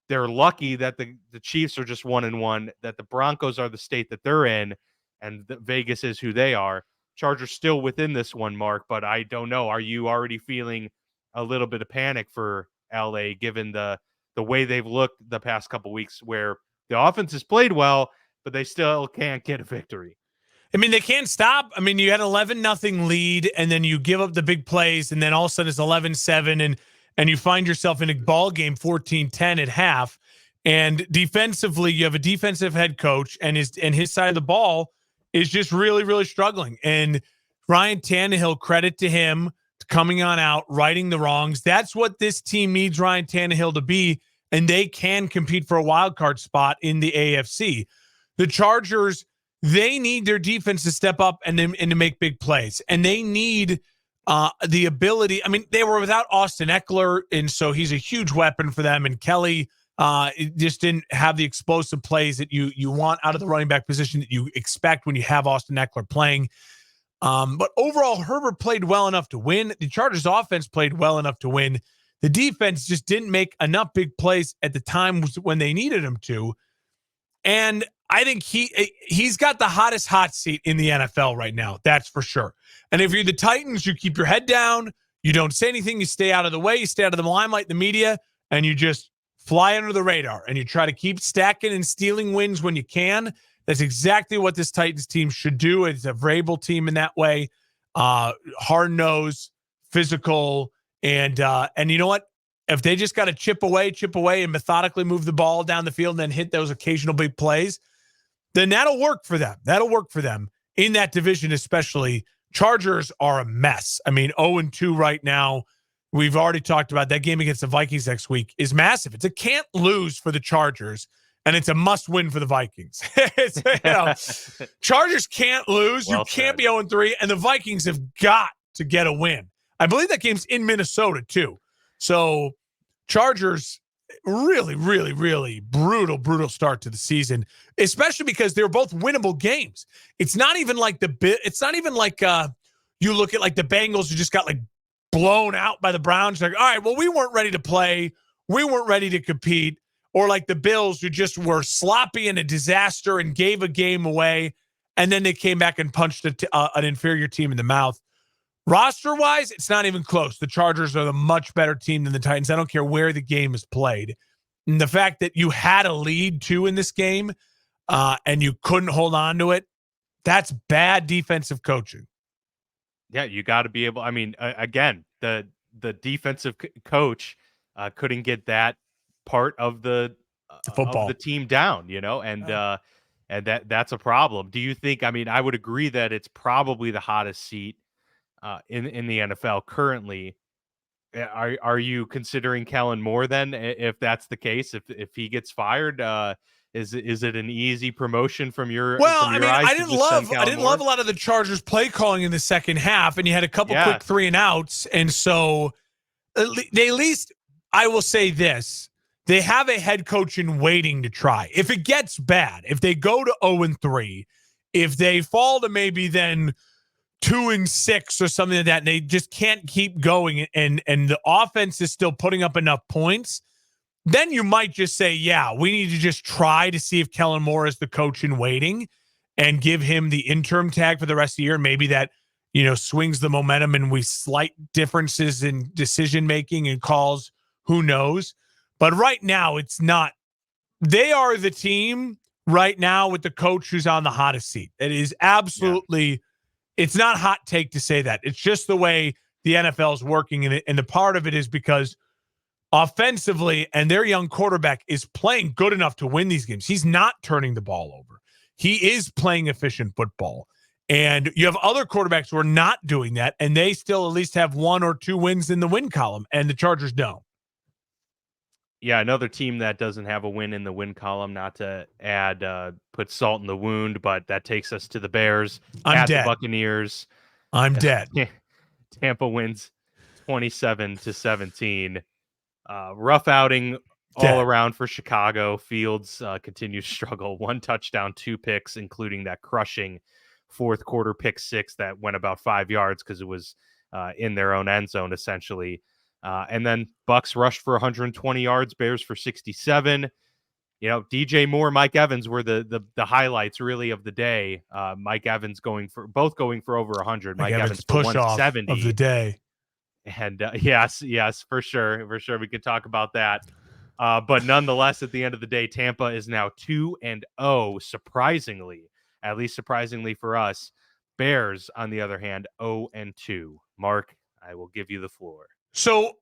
They're lucky that the Chiefs are just 1-1, that the Broncos are the state that they're in, and Vegas is who they are. Chargers still within this one, Mark, but I don't know. Are you already feeling a little bit of panic for LA given the way they've looked the past couple weeks where the offense has played well, but they still can't get a victory? I mean, they can't stop. I mean, you had 11-0 lead, and then you give up the big plays, and then all of a sudden it's 11-7, and you find yourself in a ball game 14-10 at half. And defensively, you have a defensive head coach, and his side of the ball is just really, really struggling. And Ryan Tannehill, credit to him, coming on out, righting the wrongs. That's what this team needs Ryan Tannehill to be, and they can compete for a wild card spot in the AFC. The Chargers, they need their defense to step up and to make big plays. And they need the ability. I mean, they were without Austin Eckler, and so he's a huge weapon for them. And Kelly just didn't have the explosive plays that you want out of the running back position that you expect when you have Austin Eckler playing. But overall, Herbert played well enough to win. The Chargers offense played well enough to win. The defense just didn't make enough big plays at the time when they needed him to. And I think he's got the hottest hot seat in the NFL right now. That's for sure. And if you're the Titans, you keep your head down. You don't say anything. You stay out of the way. You stay out of the limelight, the media, and you just fly under the radar. And you try to keep stacking and stealing wins when you can. That's exactly what this Titans team should do. It's a Vrabel team in that way. Hard-nosed, physical, and you know what? If they just got to chip away, and methodically move the ball down the field and then hit those occasional big plays, then that'll work for them. That'll work for them in that division, especially. Chargers are a mess. I mean, 0-2 right now. We've already talked about that game against the Vikings next week is massive. It's a can't lose for the Chargers, and it's a must win for the Vikings. Chargers can't lose. Well, you can't be 0-3, and the Vikings have got to get a win. I believe that game's in Minnesota too. So Chargers, really, really, really brutal start to the season, especially because they're both winnable games. It's not even like you look at like the Bengals who just got like blown out by the Browns. Like, all right, well, we weren't ready to play. We weren't ready to compete. Or like the Bills who just were sloppy and a disaster and gave a game away. And then they came back and punched an inferior team in the mouth. Roster-wise, it's not even close. The Chargers are the much better team than the Titans. I don't care where the game is played. And the fact that you had a lead, too, in this game, and you couldn't hold on to it, that's bad defensive coaching. Yeah, you got to be able – I mean, again, the defensive coach couldn't get that part of the team down, you know, and that's a problem. Do you think – I mean, I would agree that it's probably the hottest seat in the NFL currently. Are you considering Kellen Moore then? If that's the case, if he gets fired, is it an easy promotion from your? Well, from your I mean, eyes I didn't love a lot of the Chargers play calling in the second half, and you had a couple quick 3-and-outs, and so they at least, I will say this: they have a head coach in waiting to try. If it gets bad, if they go to 0-3, if they fall to maybe then 2-6 or something like that, and they just can't keep going, and the offense is still putting up enough points, then you might just say, yeah, we need to just try to see if Kellen Moore is the coach in waiting and give him the interim tag for the rest of the year. Maybe that, swings the momentum and we slight differences in decision-making and calls. Who knows? But right now, it's not. They are the team right now with the coach who's on the hottest seat. It is absolutely... Yeah. It's not hot take to say that. It's just the way the NFL is working. And the part of it is because offensively and their young quarterback is playing good enough to win these games. He's not turning the ball over. He is playing efficient football. And you have other quarterbacks who are not doing that, and they still at least have 1 or 2 wins in the win column, and the Chargers don't. Yeah, another team that doesn't have a win in the win column, not to add, put salt in the wound, but that takes us to the Bears. I'm dead. The Buccaneers. I'm dead. Tampa wins 27-17. Rough outing all Dead. around for Chicago. Fields continues to struggle. 1 touchdown, 2 picks, including that crushing fourth quarter pick 6 that went about 5 yards because it was in their own end zone, essentially. And then Bucks rushed for 120 yards, Bears for 67. DJ Moore, Mike Evans were the highlights really of the day. Mike Evans going for over 100. Mike Evans for push off 170 of the day. And yes, for sure, we could talk about that. But nonetheless, at the end of the day, Tampa is now 2-0. Surprisingly, at least surprisingly for us. Bears, on the other hand, 0-2. Mark, I will give you the floor. So,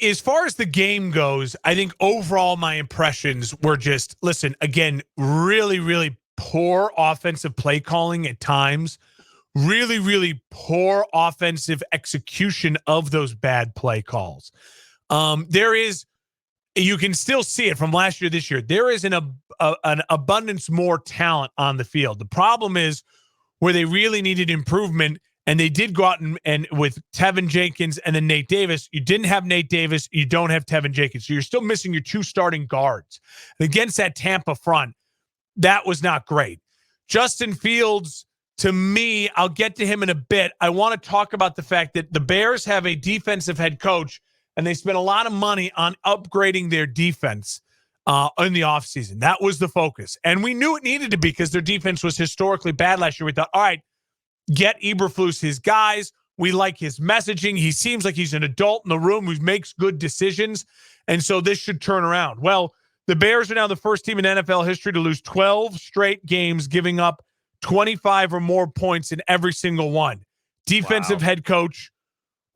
as far as the game goes, I think overall my impressions were just, listen, again, really, really poor offensive play calling at times. Really, really poor offensive execution of those bad play calls. You can still see it from last year, this year. There is an abundance more talent on the field. The problem is where they really needed improvement, and they did go out and with Tevin Jenkins and then Nate Davis. You didn't have Nate Davis. You don't have Tevin Jenkins. So you're still missing your 2 starting guards. And against that Tampa front, that was not great. Justin Fields, to me, I'll get to him in a bit. I want to talk about the fact that the Bears have a defensive head coach, and they spent a lot of money on upgrading their defense in the offseason. That was the focus. And we knew it needed to be because their defense was historically bad last year. We thought, all right, get Eberflus his guys. We like his messaging. He seems like he's an adult in the room who makes good decisions. And so this should turn around. Well, the Bears are now the first team in NFL history to lose 12 straight games, giving up 25 or more points in every single one. Defensive head coach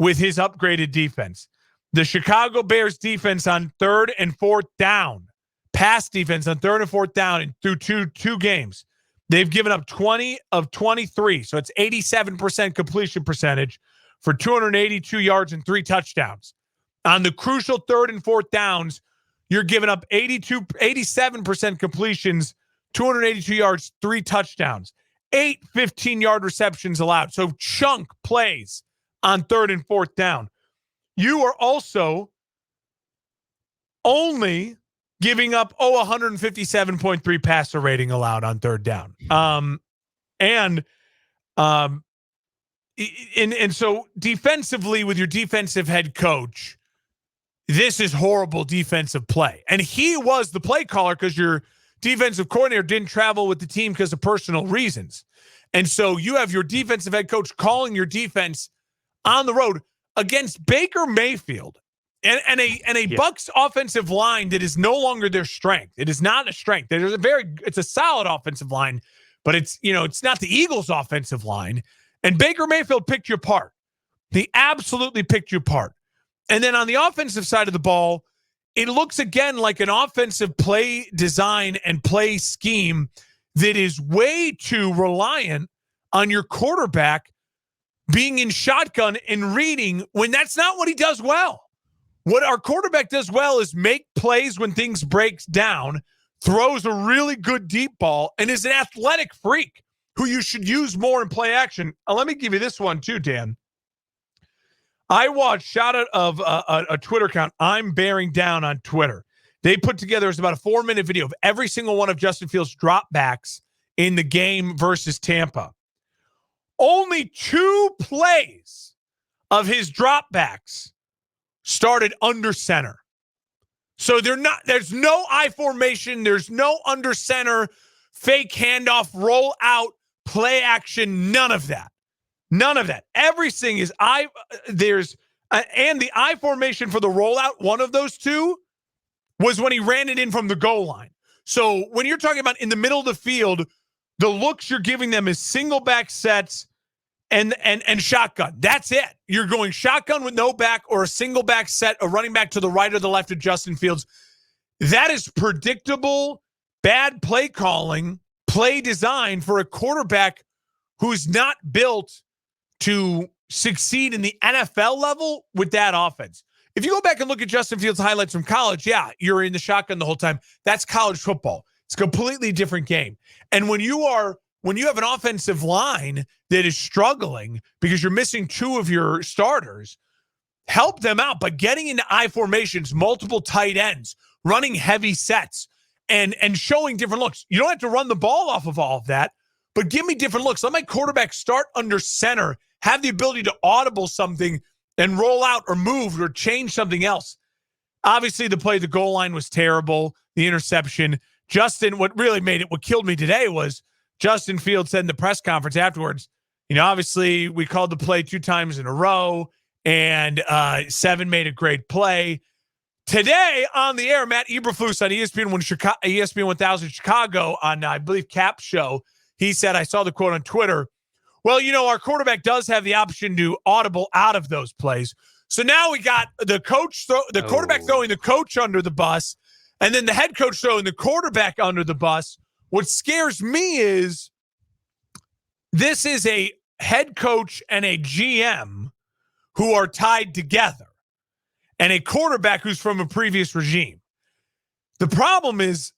with his upgraded defense. The Chicago Bears defense on 3rd and 4th down, pass defense on 3rd and 4th down and through two games. They've given up 20 of 23. So it's 87% completion percentage for 282 yards and 3 touchdowns. On the crucial 3rd and 4th downs, you're giving up 87% completions, 282 yards, 3 touchdowns, 8 15-yard receptions allowed. So chunk plays on 3rd and 4th down. You are also only giving up 157.3 passer rating allowed on 3rd down. And so defensively with your defensive head coach, this is horrible defensive play. And he was the play caller because your defensive coordinator didn't travel with the team because of personal reasons. And so you have your defensive head coach calling your defense on the road against Baker Mayfield and a Bucs offensive line that is no longer their strength. It is not a strength. It's a solid offensive line, but it's not the Eagles' offensive line. And Baker Mayfield picked you apart. He absolutely picked you apart. And then on the offensive side of the ball, it looks again like an offensive play design and play scheme that is way too reliant on your quarterback being in shotgun and reading when that's not what he does well. What our quarterback does well is make plays when things breaks down, throws a really good deep ball, and is an athletic freak who you should use more in play action. Let me give you this one too, Dan. I watched shout out of a Twitter account. I'm bearing down on Twitter. They put together, it's about a 4-minute video of every single one of Justin Fields' dropbacks in the game versus Tampa. Only 2 plays of his dropbacks started under center. So there's no I formation. There's no under center, fake handoff, roll out, play action. None of that. None of that. Everything is and the I formation for the rollout, one of those 2 was when he ran it in from the goal line. So when you're talking about in the middle of the field, the looks you're giving them is single back sets and shotgun. That's it. You're going shotgun with no back or a single back set, a running back to the right or the left of Justin Fields. That is predictable, bad play calling, play design for a quarterback who's not built to succeed in the NFL level with that offense. If you go back and look at Justin Fields' highlights from college, yeah, you're in the shotgun the whole time. That's college football. It's a completely different game. And when you are when you have an offensive line that is struggling because you're missing two of your starters, help them out by getting into I formations, multiple tight ends, running heavy sets, and showing different looks. You don't have to run the ball off of all of that, but give me different looks. Let my quarterback start under center, have the ability to audible something and roll out or move or change something else. Obviously, the play at the goal line was terrible, the interception. Justin, what killed me today was Justin Fields said in the press conference afterwards, obviously we called the play 2 times in a row, and Seven made a great play. Today on the air, Matt Eberflus on ESPN 1000 Chicago on, I believe, Cap's show, he said, I saw the quote on Twitter, well, our quarterback does have the option to audible out of those plays. So now we got the quarterback throwing the coach under the bus, and then the head coach throwing the quarterback under the bus. What scares me is this is a head coach and a GM who are tied together, and a quarterback who's from a previous regime. The problem is,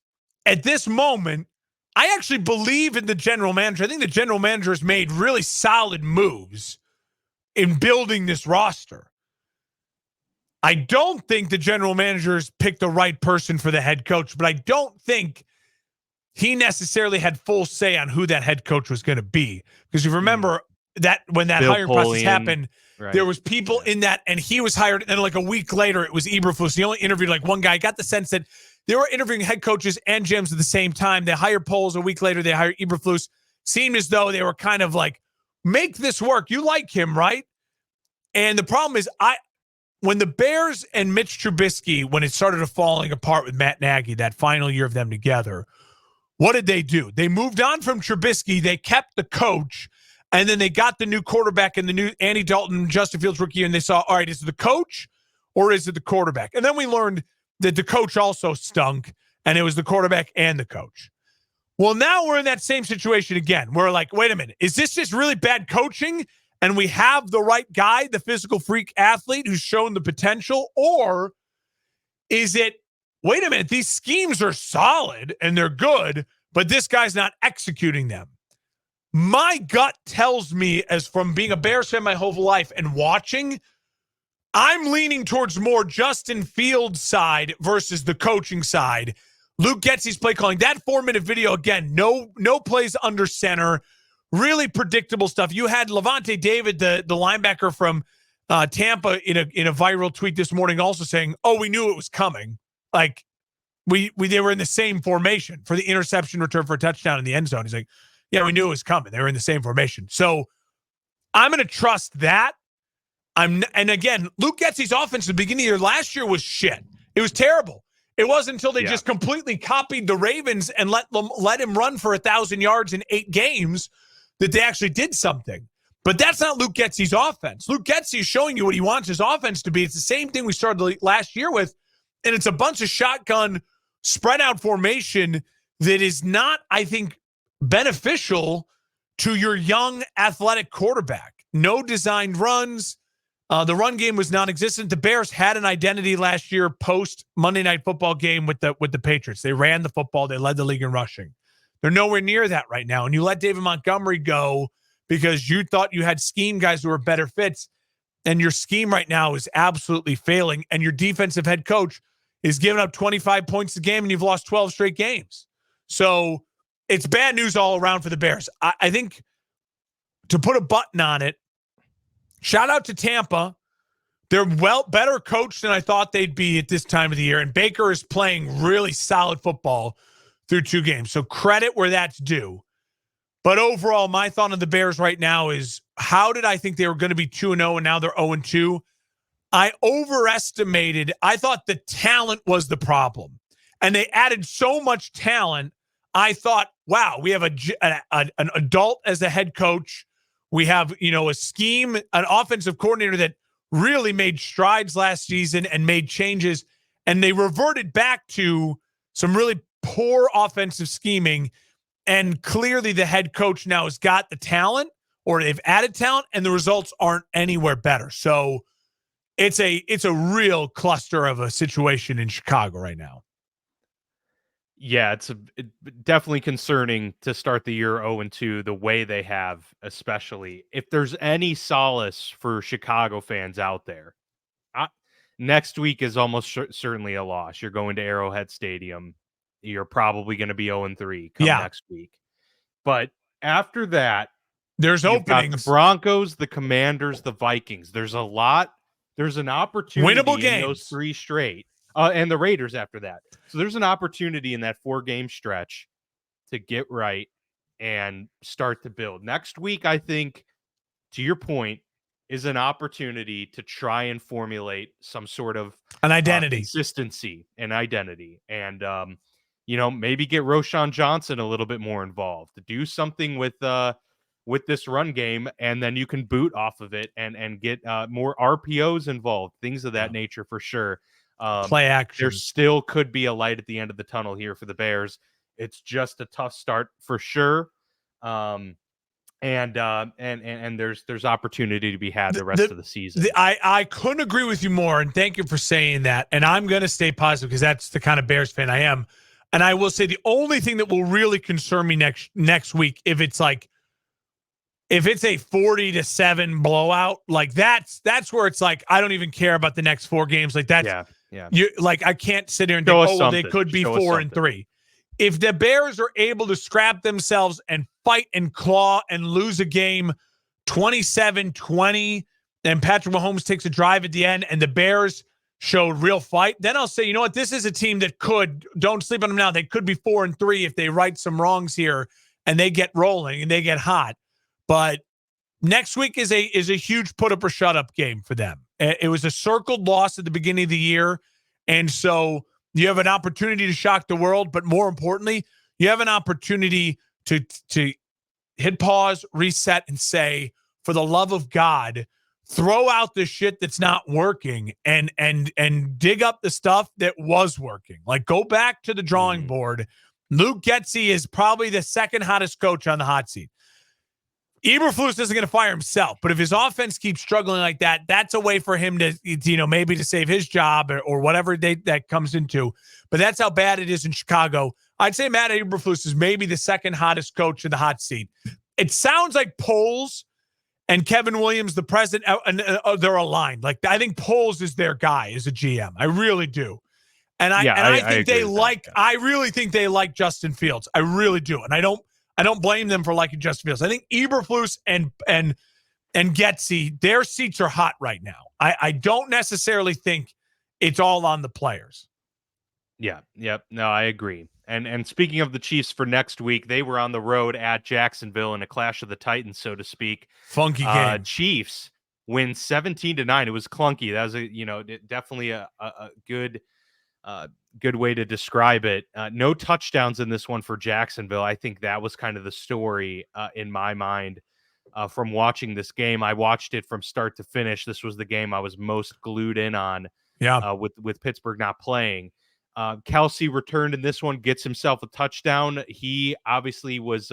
at this moment, I actually believe in the general manager. I think the general manager has made really solid moves in building this roster. I don't think the general manager has picked the right person for the head coach, but I don't think he necessarily had full say on who that head coach was going to be. Because you remember that when that hiring process happened, right, there was people in that, and he was hired, and like a week later, it was Eberflus. He only interviewed like one guy. I got the sense that they were interviewing head coaches and GMs at the same time. They hired Poles a week later. They hired Eberflus. Seemed as though they were kind of like, make this work. You like him, right? And the problem is, when the Bears and Mitch Trubisky, when it started falling apart with Matt Nagy, that final year of them together, what did they do? They moved on from Trubisky. They kept the coach, and then they got the new quarterback and the new Andy Dalton, Justin Fields rookie year, and they saw, all right, is it the coach or is it the quarterback? And then we learned that the coach also stunk, and it was the quarterback and the coach. Well, now we're in that same situation again. We're like, wait a minute, is this just really bad coaching? And we have the right guy, the physical freak athlete who's shown the potential? Or is it, wait a minute, these schemes are solid and they're good, but this guy's not executing them? My gut tells me, as from being a Bears fan my whole life and watching, I'm leaning towards more Justin Fields' side versus the coaching side. Luke Getsy's play calling. That 4-minute video, again, no plays under center. Really predictable stuff. You had Levante David, the linebacker from Tampa, in a viral tweet this morning, also saying, "Oh, we knew it was coming." Like they were in the same formation for the interception return for a touchdown in the end zone. He's like, "Yeah, we knew it was coming. They were in the same formation." So I'm going to trust that. And again, Luke Getsy's offense at the beginning of the year last year was shit. It was terrible. It wasn't until they just completely copied the Ravens and let him run for 1,000 yards in 8 games that they actually did something. But that's not Luke Getsy's offense. Luke Getsy is showing you what he wants his offense to be. It's the same thing we started last year with, and it's a bunch of shotgun spread out formation that is not, I think, beneficial to your young athletic quarterback. No designed runs. The run game was non-existent. The Bears had an identity last year post Monday Night Football game with the Patriots. They ran the football. They led the league in rushing. They're nowhere near that right now. And you let David Montgomery go because you thought you had scheme guys who were better fits, and your scheme right now is absolutely failing, and your defensive head coach is giving up 25 points a game, and you've lost 12 straight games. So it's bad news all around for the Bears. I think, to put a button on it, shout out to Tampa. They're better coached than I thought they'd be at this time of the year, and Baker is playing really solid football through 2 games. So credit where that's due. But overall, my thought on the Bears right now is, how did I think they were going to be 2-0 and now they're 0-2? I overestimated. I thought the talent was the problem. And they added so much talent. I thought, wow, we have an adult as a head coach. We have, a scheme, an offensive coordinator that really made strides last season and made changes. And they reverted back to some really poor offensive scheming. And clearly the head coach now has got the talent, or they've added talent, and the results aren't anywhere better. So it's a real cluster of a situation in Chicago right now. Yeah, definitely concerning to start the year 0-2 the way they have, especially. If there's any solace for Chicago fans out there, I, next week is almost certainly a loss. You're going to Arrowhead Stadium. You're probably going to be 0-3 come Yeah. next week. But after that, There's you've got the openings. Broncos, the Commanders, the Vikings. There's an Winnable opportunity in those games. 3 straight, and the Raiders after that. So there's an opportunity in that 4-game stretch to get right and start to build. Next week, I think, to your point, is an opportunity to try and formulate some sort of An identity. consistency and identity. And maybe get Roshan Johnson a little bit more involved. To do something with this run game, and then you can boot off of it and get more RPOs involved, things of that nature for sure. Play There action. still could be a light at the end of the tunnel here for the Bears. It's just a tough start for sure. And there's opportunity to be had the rest of the season. I couldn't agree with you more, and thank you for saying that. And I'm going to stay positive because that's the kind of Bears fan I am. And I will say the only thing that will really concern me next week, if it's a 40-7 blowout, like that's where it's like I don't even care about the next 4 games. Like that's you like I can't sit here and think, oh well, they could be 4-3. If the Bears are able to scrap themselves and fight and claw and lose a game 27-20, and Patrick Mahomes takes a drive at the end and the Bears showed real fight, then I'll say, you know what, this is a team that don't sleep on them now. They could be 4-3 if they right some wrongs here and they get rolling and they get hot. But next week is a huge put up or shut up game for them. It was a circled loss at the beginning of the year. And so you have an opportunity to shock the world, but more importantly, you have an opportunity to hit pause, reset, and say, for the love of God, throw out the shit that's not working and dig up the stuff that was working. Like, go back to the drawing board. Luke Getsy is probably the second hottest coach on the hot seat. Eberflus isn't going to fire himself, but if his offense keeps struggling like that, that's a way for him to, maybe to save his job or whatever that comes into. But that's how bad it is in Chicago. I'd say Matt Eberflus is maybe the second hottest coach in the hot seat. It sounds like Poles and Kevin Williams, the president, they're aligned. Like, I think Poles is their guy as a GM. I really do. And I think they like. I really think they like Justin Fields. I really do, and I don't blame them for liking Justin Fields. I think Eberflus and Getsy, their seats are hot right now. I don't necessarily think it's all on the players. Yeah. Yep. No, I agree. And speaking of the Chiefs for next week, they were on the road at Jacksonville in a clash of the Titans, so to speak. Funky game. Chiefs win 17-9. It was clunky. That was definitely a good way to describe it. No touchdowns in this one for Jacksonville. I think that was kind of the story in my mind from watching this game. I watched it from start to finish. This was the game I was most glued in on. With Pittsburgh not playing. Kelsey returned in this one, gets himself a touchdown. He obviously was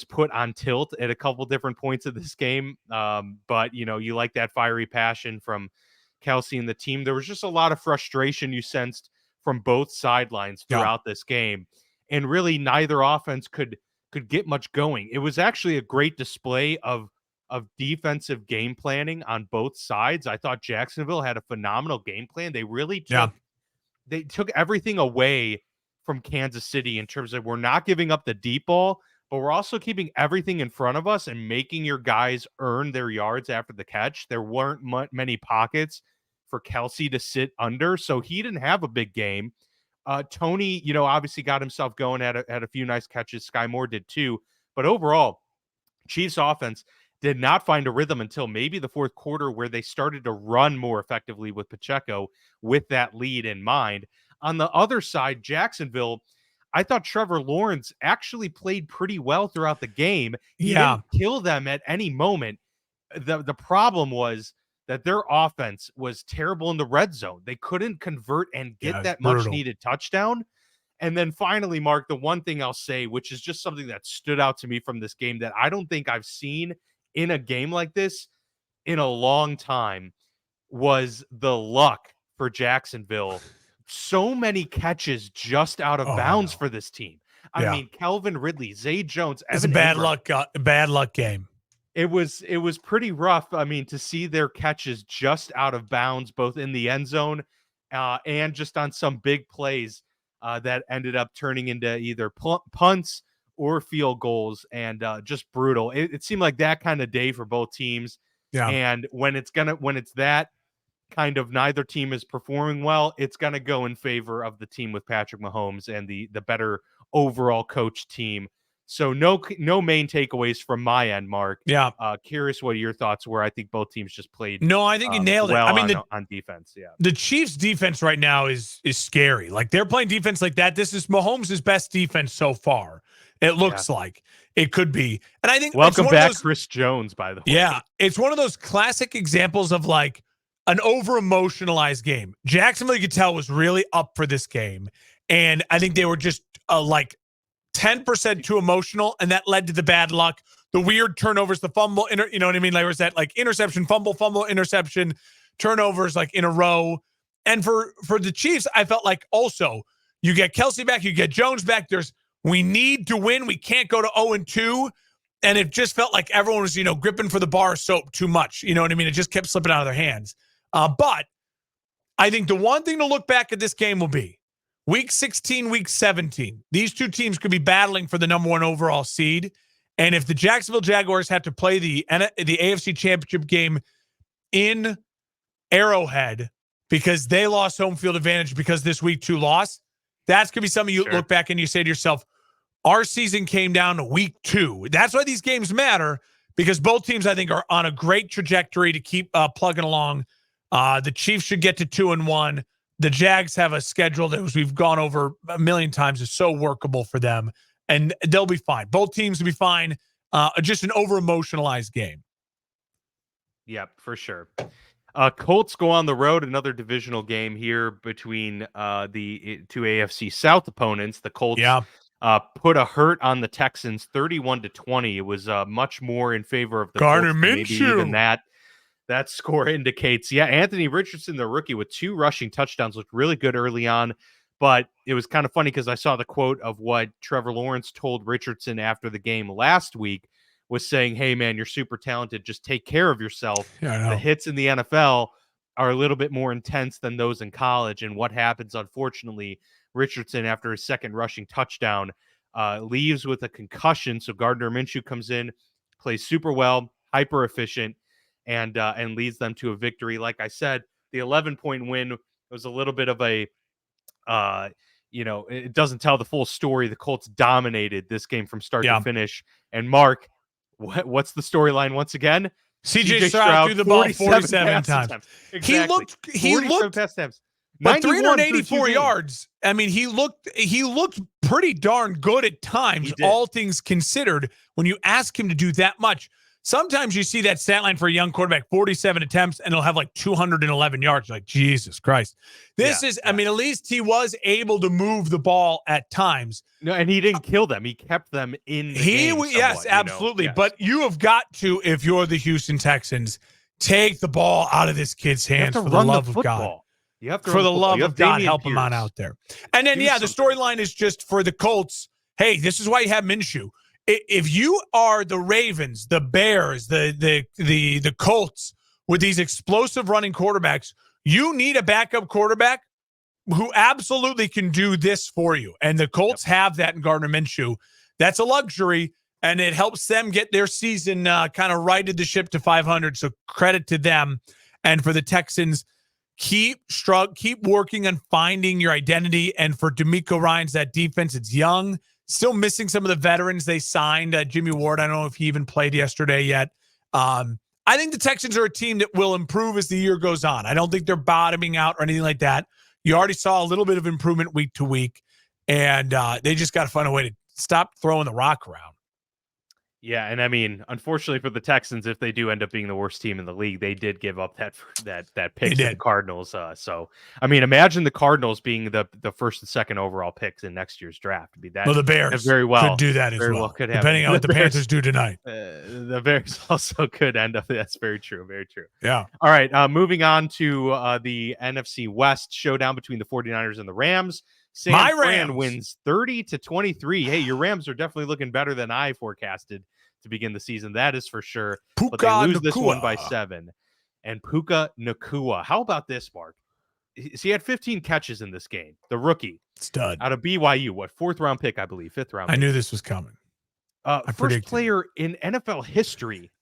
put on tilt at a couple different points of this game. But you like that fiery passion from Kelsey and the team. There was just a lot of frustration you sensed from both sidelines throughout this game, and really neither offense could get much going. It was actually a great display of defensive game planning on both sides. I thought Jacksonville had a phenomenal game plan. They really took everything away from Kansas City in terms of, we're not giving up the deep ball, but we're also keeping everything in front of us and making your guys earn their yards after the catch. There weren't many pockets for Kelsey to sit under, so he didn't have a big game. Tony, obviously got himself going, had a few nice catches. Sky Moore did too. But overall, Chiefs offense did not find a rhythm until maybe the fourth quarter, where they started to run more effectively with Pacheco with that lead in mind. On the other side, Jacksonville, I thought Trevor Lawrence actually played pretty well throughout the game. He didn't kill them at any moment. The problem was that their offense was terrible in the red zone. They couldn't convert and get that much needed touchdown. And then finally, Mark, the one thing I'll say, which is just something that stood out to me from this game that I don't think I've seen in a game like this in a long time, was the luck for Jacksonville so many catches just out of Oh, I bounds know. for this team. I Yeah. mean, Calvin Ridley, Zay Jones, It's a Evan Ingram. bad luck game. It was pretty rough. I mean, to see their catches just out of bounds, both in the end zone and just on some big plays that ended up turning into either punts or field goals, and just brutal. It seemed like that kind of day for both teams. Yeah. And when it's that kind of neither team is performing well, it's going to go in favor of the team with Patrick Mahomes and the better overall coach team. So no main takeaways from my end, Mark. Yeah. Curious what your thoughts were. I think both teams just played No, I think you nailed it. well I mean, on defense. Yeah. The Chiefs' defense right now is scary. Like, they're playing defense like that. This is Mahomes' best defense so far. It looks like it could be. And I think welcome back, Chris Jones, by the way. Yeah, it's one of those classic examples of like an over-emotionalized game. Jacksonville, you could tell, was really up for this game. And I think they were just like 10% too emotional, and that led to the bad luck, the weird turnovers, the fumble, you know what I mean? There was that like interception, fumble, interception, turnovers like in a row. And for the Chiefs, I felt like also you get Kelsey back, you get Jones back. We need to win. We can't go to 0-2. And it just felt like everyone was, gripping for the bar of soap too much. You know what I mean? It just kept slipping out of their hands. But I think the one thing to look back at this game will be Week 16, Week 17. These two teams could be battling for the number one overall seed. And if the Jacksonville Jaguars have to play the AFC Championship game in Arrowhead because they lost home field advantage because this Week 2 loss, that's going to be something you look back and you say to yourself, our season came down to Week 2. That's why these games matter, because both teams, I think, are on a great trajectory to keep plugging along. The Chiefs should get to 2-1. The Jags have a schedule that, as we've gone over a million times, is so workable for them, and they'll be fine. Both teams will be fine. Just an over-emotionalized game. Yep, for sure. Colts go on the road, another divisional game here between the two AFC South opponents. The Colts put a hurt on the Texans 31-20. It was much more in favor of the Gardner Colts. Maybe even that score indicates. Yeah, Anthony Richardson, the rookie, with 2 rushing touchdowns, looked really good early on. But it was kind of funny because I saw the quote of what Trevor Lawrence told Richardson after the game last week, was saying, hey, man, you're super talented. Just take care of yourself. Yeah, the hits in the NFL are a little bit more intense than those in college. And what happens, unfortunately, Richardson, after his second rushing touchdown, leaves with a concussion. So Gardner Minshew comes in, plays super well, hyper efficient, and leads them to a victory. Like I said, the 11-point win was a little bit of a it doesn't tell the full story. The Colts dominated this game from start to finish. And Mark, what's the storyline once again? CJ Stroud threw the ball 47 times. Exactly. He looked pass attempts. But 384 yards. I mean, he looked pretty darn good at times, all things considered. When you ask him to do that much, sometimes you see that stat line for a young quarterback, 47 attempts, and he'll have like 211 yards. You're like, Jesus Christ. I mean, at least he was able to move the ball at times. No, and he didn't kill them. He kept them in the game somewhat, yes, absolutely. Yes. But you have got to, if you're the Houston Texans, take the ball out of this kid's hands for the love of God. You have to for the love of God, Dameon help Pierce. him on out there. And then, the storyline is just for the Colts. Hey, this is why you have Minshew. If you are the Ravens, the Bears, the Colts with these explosive running quarterbacks, you need a backup quarterback who absolutely can do this for you. And the Colts have that in Gardner Minshew. That's a luxury, and it helps them get their season kind of righted the ship to 500. So credit to them. And for the Texans, keep working on finding your identity. And for DeMeco Ryans, that defense, it's young, still missing some of the veterans they signed. Jimmy Ward, I don't know if he even played yesterday yet. I think the Texans are a team that will improve as the year goes on. I don't think they're bottoming out or anything like that. You already saw a little bit of improvement week to week, and they just got to find a way to stop throwing the rock around. Yeah, and I mean, unfortunately for the Texans, if they do end up being the worst team in the league, they did give up that They pick to the did. Cardinals. So I mean, imagine the Cardinals being the first and second overall picks in next year's draft. I mean, Well, the that Bears very could well do that as well, could happen. depending on what the Panthers do tonight. The Bears also could end up. That's very true. Very true. Yeah. All right. Moving on to the NFC West showdown between the 49ers and the Rams. My Fran Rams wins 30-23. Hey, your Rams are definitely looking better than I forecasted to begin the season. That is for sure. But they lose this one by 7. And Puka Nacua. How about this, Mark? He had 15 catches in this game. The rookie. Stud. Out of BYU. What, 4th round pick, I believe. 5th round pick. I knew this was coming. First player in NFL history.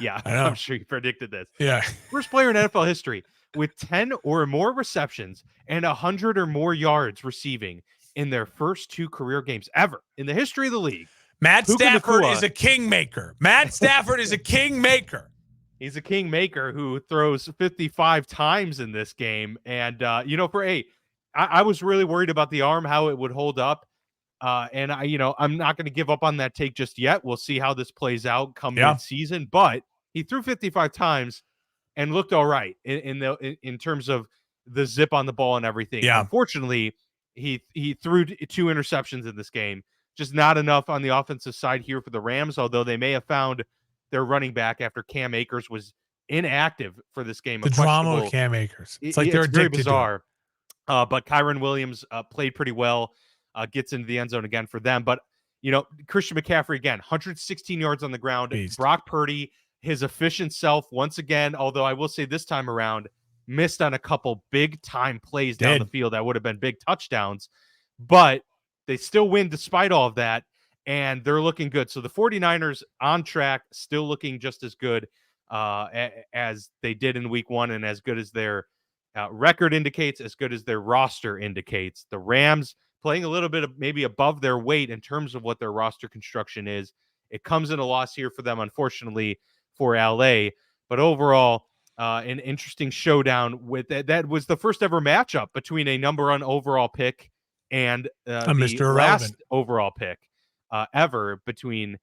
Yeah, I'm sure you predicted this. Yeah. First player in NFL history with 10 or more receptions and 100 or more yards receiving in their first 2 career games ever in the history of the league. Matt Stafford is a kingmaker. Matt Stafford is a kingmaker. He's a kingmaker who throws 55 times in this game. And, I was really worried about the arm, how it would hold up. And I'm not going to give up on that take just yet. We'll see how this plays out come mid-season. But he threw 55 times and looked all right in terms of the zip on the ball and everything. Yeah. Unfortunately, he threw 2 interceptions in this game. Just not enough on the offensive side here for the Rams, although they may have found their running back after Cam Akers was inactive for this game. The drama of Cam Akers. It's like they're addicted very bizarre. But Kyron Williams played pretty well, gets into the end zone again for them. But, Christian McCaffrey, again, 116 yards on the ground. Beast. Brock Purdy, his efficient self once again, although I will say this time around, missed on a couple big-time plays down the field that would have been big touchdowns. But they still win despite all of that, and they're looking good. So the 49ers on track, still looking just as good as they did in week 1 and as good as their record indicates, as good as their roster indicates. The Rams playing a little bit of maybe above their weight in terms of what their roster construction is. It comes in a loss here for them, unfortunately, for LA. But overall, an interesting showdown with that was the first ever matchup between a number 1 overall pick and the Mr. last overall pick ever between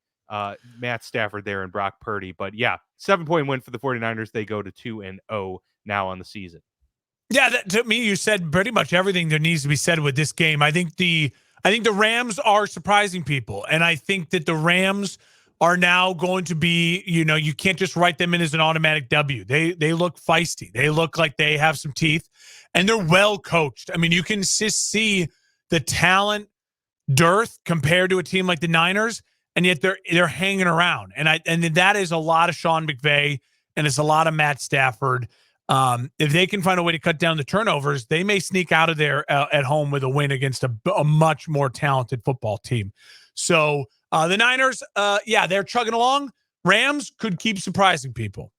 Matt Stafford there and Brock Purdy. But yeah, 7-point win for the 49ers. They go to 2-0 now on the season. Yeah, to me, you said pretty much everything that needs to be said with this game. I think the Rams are surprising people, and I think that the Rams are now going to be, you can't just write them in as an automatic W. They look feisty. They look like they have some teeth, and they're well coached. I mean, you can just see the talent dearth compared to a team like the Niners, and yet they're hanging around. And that is a lot of Sean McVay, and it's a lot of Matt Stafford. If they can find a way to cut down the turnovers, they may sneak out of there at home with a win against a much more talented football team. So the Niners, they're chugging along. Rams could keep surprising people.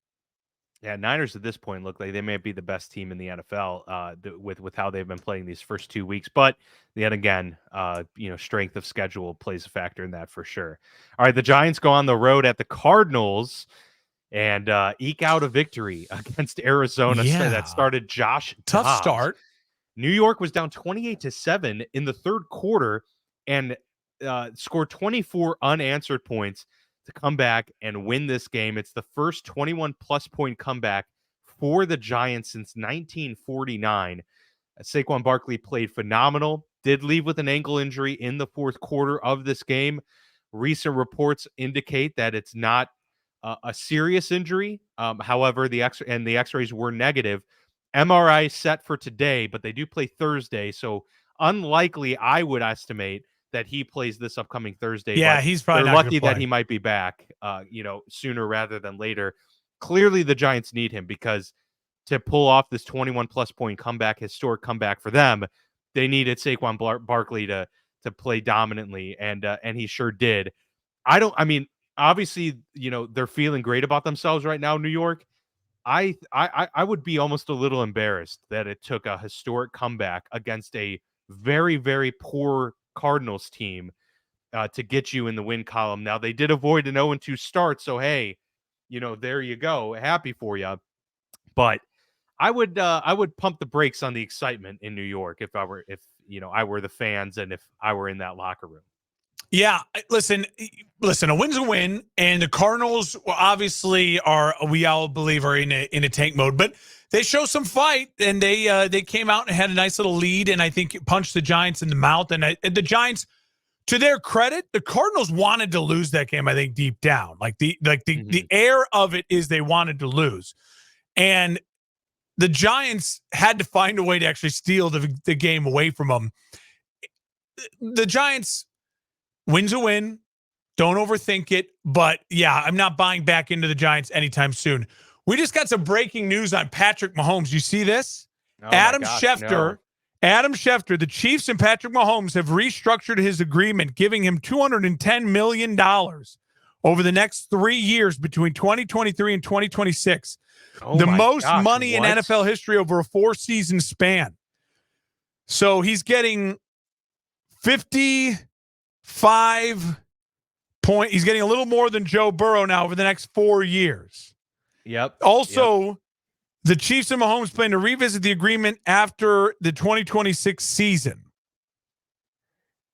Yeah, Niners at this point look like they may be the best team in the NFL with how they've been playing these first 2 weeks. But yet again, strength of schedule plays a factor in that for sure. All right, the Giants go on the road at the Cardinals and eke out a victory against Arizona that started Josh Tough Dobbs. Start. New York was down 28-7 in the third quarter and scored 24 unanswered points to come back and win this game. It's the first 21-plus point comeback for the Giants since 1949. Saquon Barkley played phenomenal, did leave with an ankle injury in the fourth quarter of this game. Recent reports indicate that it's not a serious injury. However, the X-rays were negative. MRI set for today, but they do play Thursday, so unlikely, I would estimate, that he plays this upcoming Thursday. Yeah, he's probably they're not lucky that he might be back, sooner rather than later. Clearly, the Giants need him because to pull off this 21-plus point comeback, historic comeback for them, they needed Saquon Barkley to play dominantly, and he sure did. Obviously, they're feeling great about themselves right now, New York. I would be almost a little embarrassed that it took a historic comeback against a very, very poor Cardinals team to get you in the win column. Now, they did avoid an 0-2 start, so hey, there you go. Happy for you. But I would pump the brakes on the excitement in New York if I were the fans and if I were in that locker room. Yeah, listen, a win's a win, and the Cardinals obviously we all believe are in a tank mode, but they show some fight, and they came out and had a nice little lead, and I think punched the Giants in the mouth, and the Giants, to their credit, the Cardinals wanted to lose that game. I think deep down, the air of it is they wanted to lose, and the Giants had to find a way to actually steal the game away from them. The Giants, win's a win. Don't overthink it. But yeah, I'm not buying back into the Giants anytime soon. We just got some breaking news on Patrick Mahomes. You see this? Oh Adam my gosh, Schefter, no. Adam Schefter, the Chiefs and Patrick Mahomes have restructured his agreement, giving him $210 million over the next 3 years between 2023 and 2026. Oh The my most gosh, money what? in NFL history over a 4-season span. So he's getting 55 he's getting a little more than Joe Burrow now over the next 4 years. Yep. Also, the Chiefs and Mahomes plan to revisit the agreement after the 2026 season.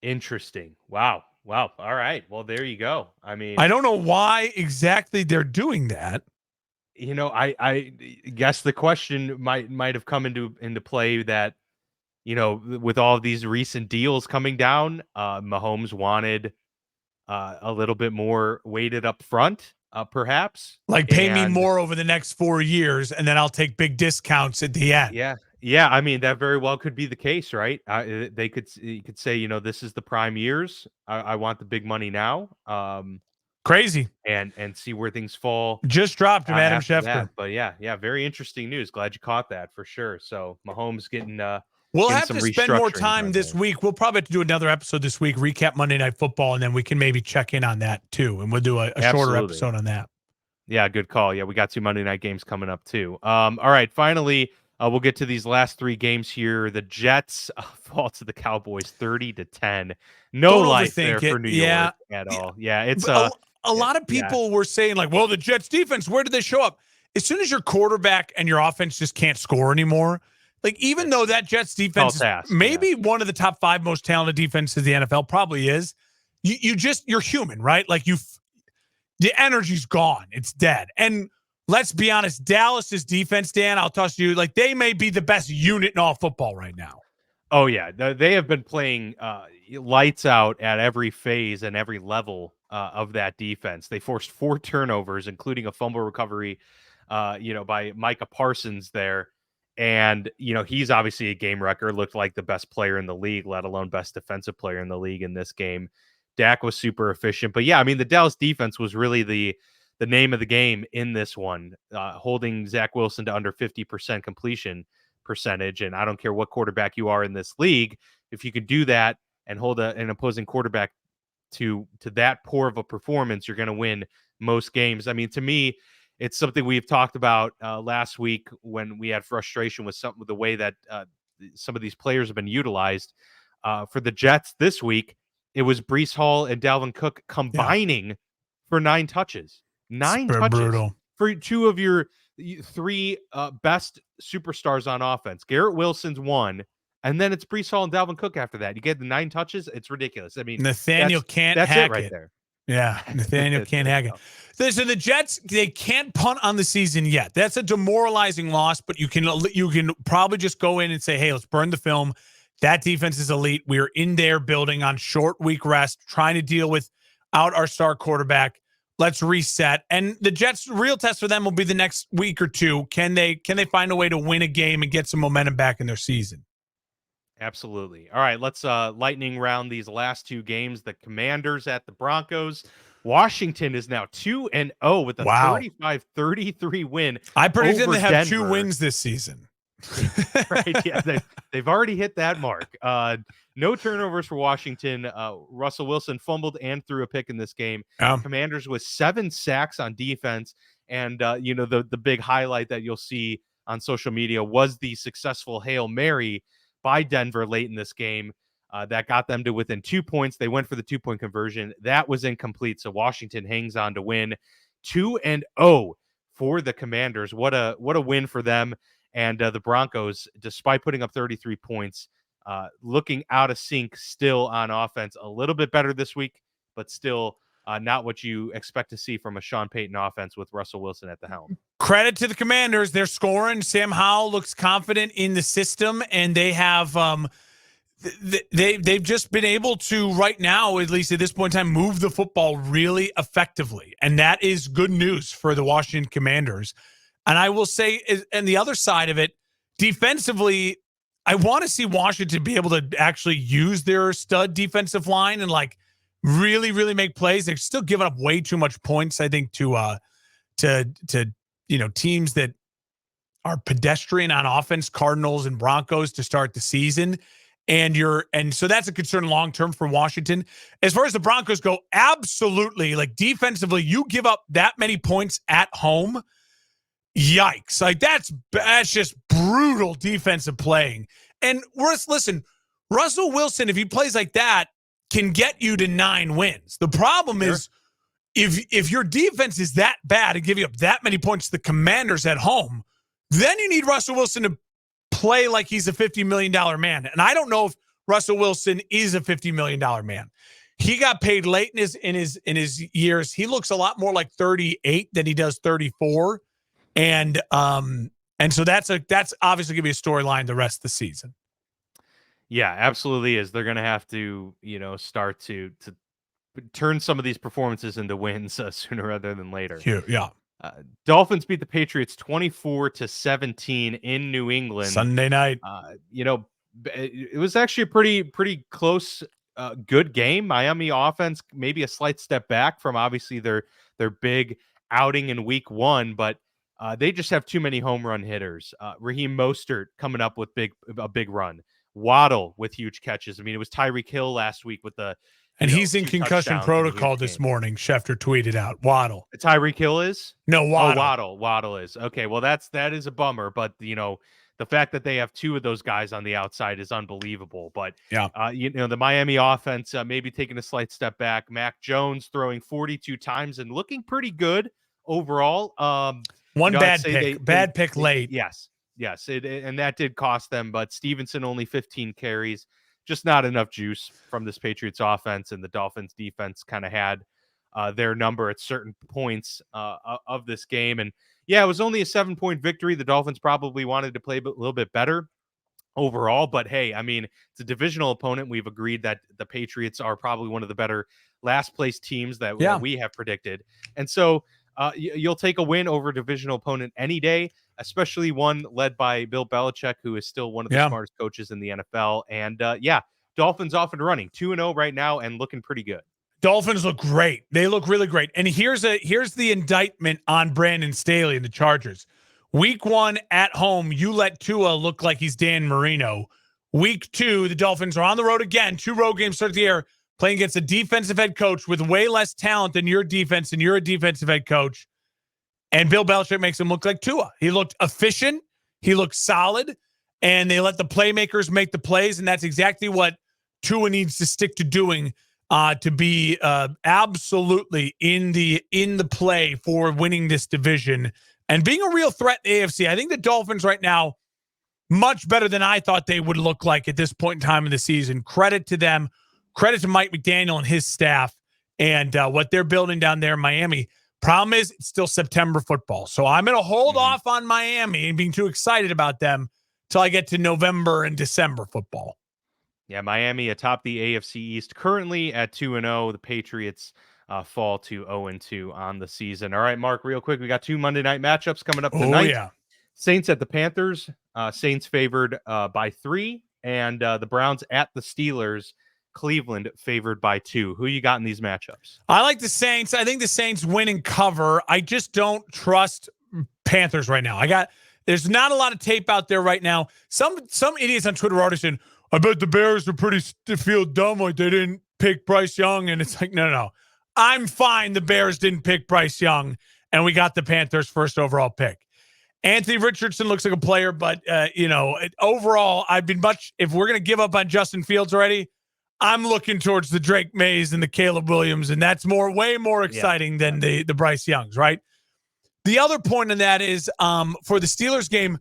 Interesting. Wow. All right. Well, there you go. I mean, I don't know why exactly they're doing that. I guess the question might have come into play that, with all of these recent deals coming down, Mahomes wanted a little bit more weighted up front, perhaps. Like, pay me more over the next 4 years, and then I'll take big discounts at the end. Yeah. I mean, that very well could be the case, right? You could say, this is the prime years. I want the big money now. Crazy. And see where things fall. Just dropped him, Adam After Schefter. that. But yeah, very interesting news. Glad you caught that for sure. So Mahomes getting we'll getting have some to spend more restructuring time done this there. week. We'll probably have to do another episode this week, recap Monday Night Football, and then we can maybe check in on that too. And we'll do a shorter episode on that. Yeah, good call. Yeah, we got 2 Monday night games coming up too. All right, finally, we'll get to these last 3 games here. The Jets fall to the Cowboys 30-10. No life there for New York at all. Yeah, it's a lot of people were saying, like, well, the Jets defense, where did they show up? As soon as your quarterback and your offense just can't score anymore, like, even though that Jets defense is maybe one of the top 5 most talented defenses in the NFL, probably is, you're human, right? Like, the energy's gone. It's dead. And let's be honest, Dallas's defense, Dan, I'll toss you, like, they may be the best unit in all football right now. Oh, yeah. They have been playing lights out at every phase and every level of that defense. They forced 4 turnovers, including a fumble recovery, by Micah Parsons there. And, he's obviously a game wrecker, looked like the best player in the league, let alone best defensive player in the league in this game. Dak was super efficient. But, yeah, I mean, the Dallas defense was really the name of the game in this one, holding Zach Wilson to under 50% completion percentage. And I don't care what quarterback you are in this league, if you can do that and hold an opposing quarterback to that poor of a performance, you're going to win most games. I mean, to me, it's something we've talked about last week when we had frustration with the way that some of these players have been utilized. For the Jets this week, it was Breece Hall and Dalvin Cook combining for 9 touches. 9 touches brutal. For 2 of your 3 best superstars on offense. Garrett Wilson's 1, and then it's Breece Hall and Dalvin Cook after that. You get the 9 touches. It's ridiculous. I mean, Nathaniel can't that's hack it right it. there. Yeah, Nathaniel can't hack it. So the Jets, they can't punt on the season yet. That's a demoralizing loss, but you can probably just go in and say, hey, let's burn the film. That defense is elite. We are in there building on short week rest, trying to deal with out our star quarterback. Let's reset. And the Jets' real test for them will be the next week or 2. Can they find a way to win a game and get some momentum back in their season? Absolutely. All right, let's lightning round these last 2 games. The Commanders at the Broncos. Washington is now 2-0 with a 35-33 win. I predicted over they have Denver. 2 wins this season. Right? Yeah, they've already hit that mark. No turnovers for Washington. Russell Wilson fumbled and threw a pick in this game. Commanders with 7 sacks on defense, and the big highlight that you'll see on social media was the successful Hail Mary by Denver late in this game that got them to within 2 points. They went for the 2-point conversion. That was incomplete, so Washington hangs on to win 2-0 for the Commanders. What a win for them. And the Broncos, despite putting up 33 points, looking out of sync still on offense. A little bit better this week, but still not what you expect to see from a Sean Payton offense with Russell Wilson at the helm. Credit to the Commanders. They're scoring. Sam Howell looks confident in the system, and they have they've just been able to, right now, at least at this point in time, move the football really effectively. And that is good news for the Washington Commanders. And I will say, and the other side of it, defensively, I want to see Washington be able to actually use their stud defensive line and like really, really make plays. They're still giving up way too much points, I think, to teams that are pedestrian on offense, Cardinals and Broncos to start the season. And so that's a concern long-term for Washington. As far as the Broncos go, absolutely. Like defensively, you give up that many points at home. Yikes. Like that's just brutal defensive playing. And listen, Russell Wilson, if he plays like that, can get you to 9 wins. The problem is if your defense is that bad and give you up that many points to the Commanders at home, then you need Russell Wilson to play like he's a $50 million man. And I don't know if Russell Wilson is a $50 million man. He got paid late in his years. He looks a lot more like 38 than he does 34. And so that's obviously going to be a storyline the rest of the season. Yeah, absolutely is. They're going to have to, start to turn some of these performances into wins sooner rather than later. Yeah. Dolphins beat the Patriots 24-17 in New England Sunday night. It was actually a pretty close, good game. Miami offense maybe a slight step back from obviously their big outing in Week 1, but they just have too many home run hitters. Raheem Mostert coming up with a big run. Waddle with huge catches. I mean, it was Tyreek Hill last week with the. And he's in concussion protocol this morning. Schefter tweeted out Waddle. Tyreek Hill is? No, Waddle. Waddle is. Okay, well, that is a bummer. But, the fact that they have 2 of those guys on the outside is unbelievable. But, yeah, the Miami offense maybe taking a slight step back. Mac Jones throwing 42 times and looking pretty good overall. One bad pick late. Yes, and that did cost them. But Stevenson only 15 carries. Just not enough juice from this Patriots offense, and the Dolphins defense kind of had their number at certain points of this game. And yeah, it was only a 7-point victory. The Dolphins probably wanted to play a little bit better overall, but hey, I mean, it's a divisional opponent. We've agreed that the Patriots are probably one of the better last place teams that we have predicted. And so you'll take a win over a divisional opponent any day, especially one led by Bill Belichick, who is still one of the smartest coaches in the NFL. And Dolphins off and running 2-0 right now and looking pretty good. Dolphins look great. They look really great. And here's the indictment on Brandon Staley and the Chargers. Week 1 at home, you let Tua look like he's Dan Marino. Week 2, the Dolphins are on the road again. 2 road games start the year, playing against a defensive head coach with way less talent than your defense, and you're a defensive head coach. And Bill Belichick makes him look like Tua. He looked efficient. He looked solid. And they let the playmakers make the plays. And that's exactly what Tua needs to stick to doing to be absolutely in the play for winning this division and being a real threat in the AFC. I think the Dolphins right now, much better than I thought they would look like at this point in time of the season. Credit to them. Credit to Mike McDaniel and his staff and what they're building down there in Miami. Problem is, it's still September football. So I'm going to hold off on Miami and being too excited about them till I get to November and December football. Yeah, Miami atop the AFC East currently at 2-0. The Patriots fall to 0-2 on the season. All right, Mark, real quick, we got 2 Monday night matchups coming up tonight. Oh, yeah. Saints at the Panthers. Saints favored by 3, and the Browns at the Steelers. Cleveland favored by 2. Who you got in these matchups? I like the Saints. I think the Saints win and cover. I just don't trust Panthers right now. There's not a lot of tape out there right now. Some idiots on Twitter are saying, I bet the Bears are feel dumb like they didn't pick Bryce Young. And it's like, no. I'm fine. The Bears didn't pick Bryce Young, and we got the Panthers' first overall pick. Anthony Richardson looks like a player, but overall, if we're going to give up on Justin Fields already, I'm looking towards the Drake Mays and the Caleb Williams, and that's way more exciting than the Bryce Youngs, right? The other point on that is for the Steelers game,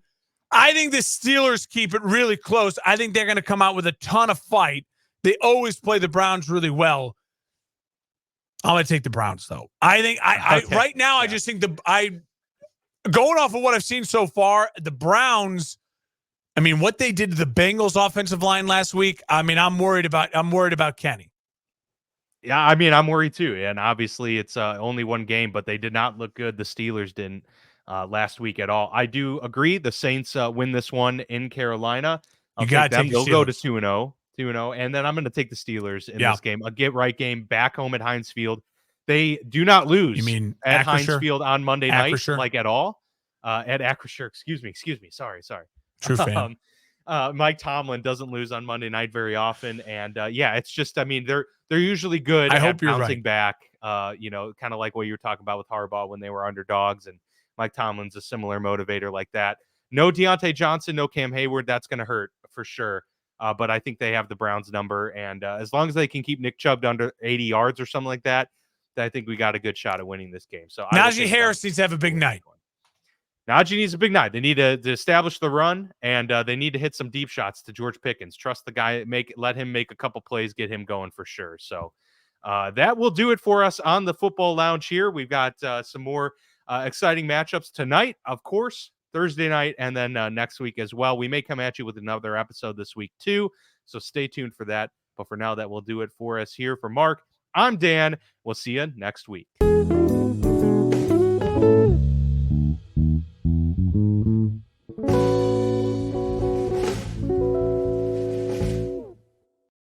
I think the Steelers keep it really close. I think they're going to come out with a ton of fight. They always play the Browns really well. I'm going to take the Browns, though. I think Okay. right now, I just think going off of what I've seen so far, the Browns, I mean, what they did to the Bengals offensive line last week, I mean, I'm worried about Kenny. Yeah, I mean, I'm worried too. And obviously, it's only one game, but they did not look good. The Steelers didn't last week at all. I do agree. The Saints win this one in Carolina. I'll You got take to them. take the They'll go to Steelers. 2-0, 2-0. And then I'm going to take the Steelers in Yeah. this game. A get-right game back home at Heinz Field. They do not lose You mean at Heinz Acrisure? Field on Monday night, Acrisure? like at all. At Acrisure, excuse me. Sorry. True fan. Mike Tomlin doesn't lose on Monday night very often, and yeah, it's just, I mean, they're usually good I at hope you're bouncing right. back. You know, kind of like what you were talking about with Harbaugh when they were underdogs, and Mike Tomlin's a similar motivator like that. No Deontay Johnson, no Cam Hayward. That's going to hurt for sure. But I think they have the Browns number, and as long as they can keep Nick Chubb to under 80 yards or something like that, I think we got a good shot at winning this game. So Najee Harris needs to have a big night. Najee needs a big night. They need to establish the run, and they need to hit some deep shots to George Pickens. Trust the guy. Let him make a couple plays, get him going for sure. So that will do it for us on the Football Lounge here. We've got some more exciting matchups tonight, of course, Thursday night, and then next week as well. We may come at you with another episode this week too, so stay tuned for that. But for now, that will do it for us here. For Mark, I'm Dan. We'll see you next week.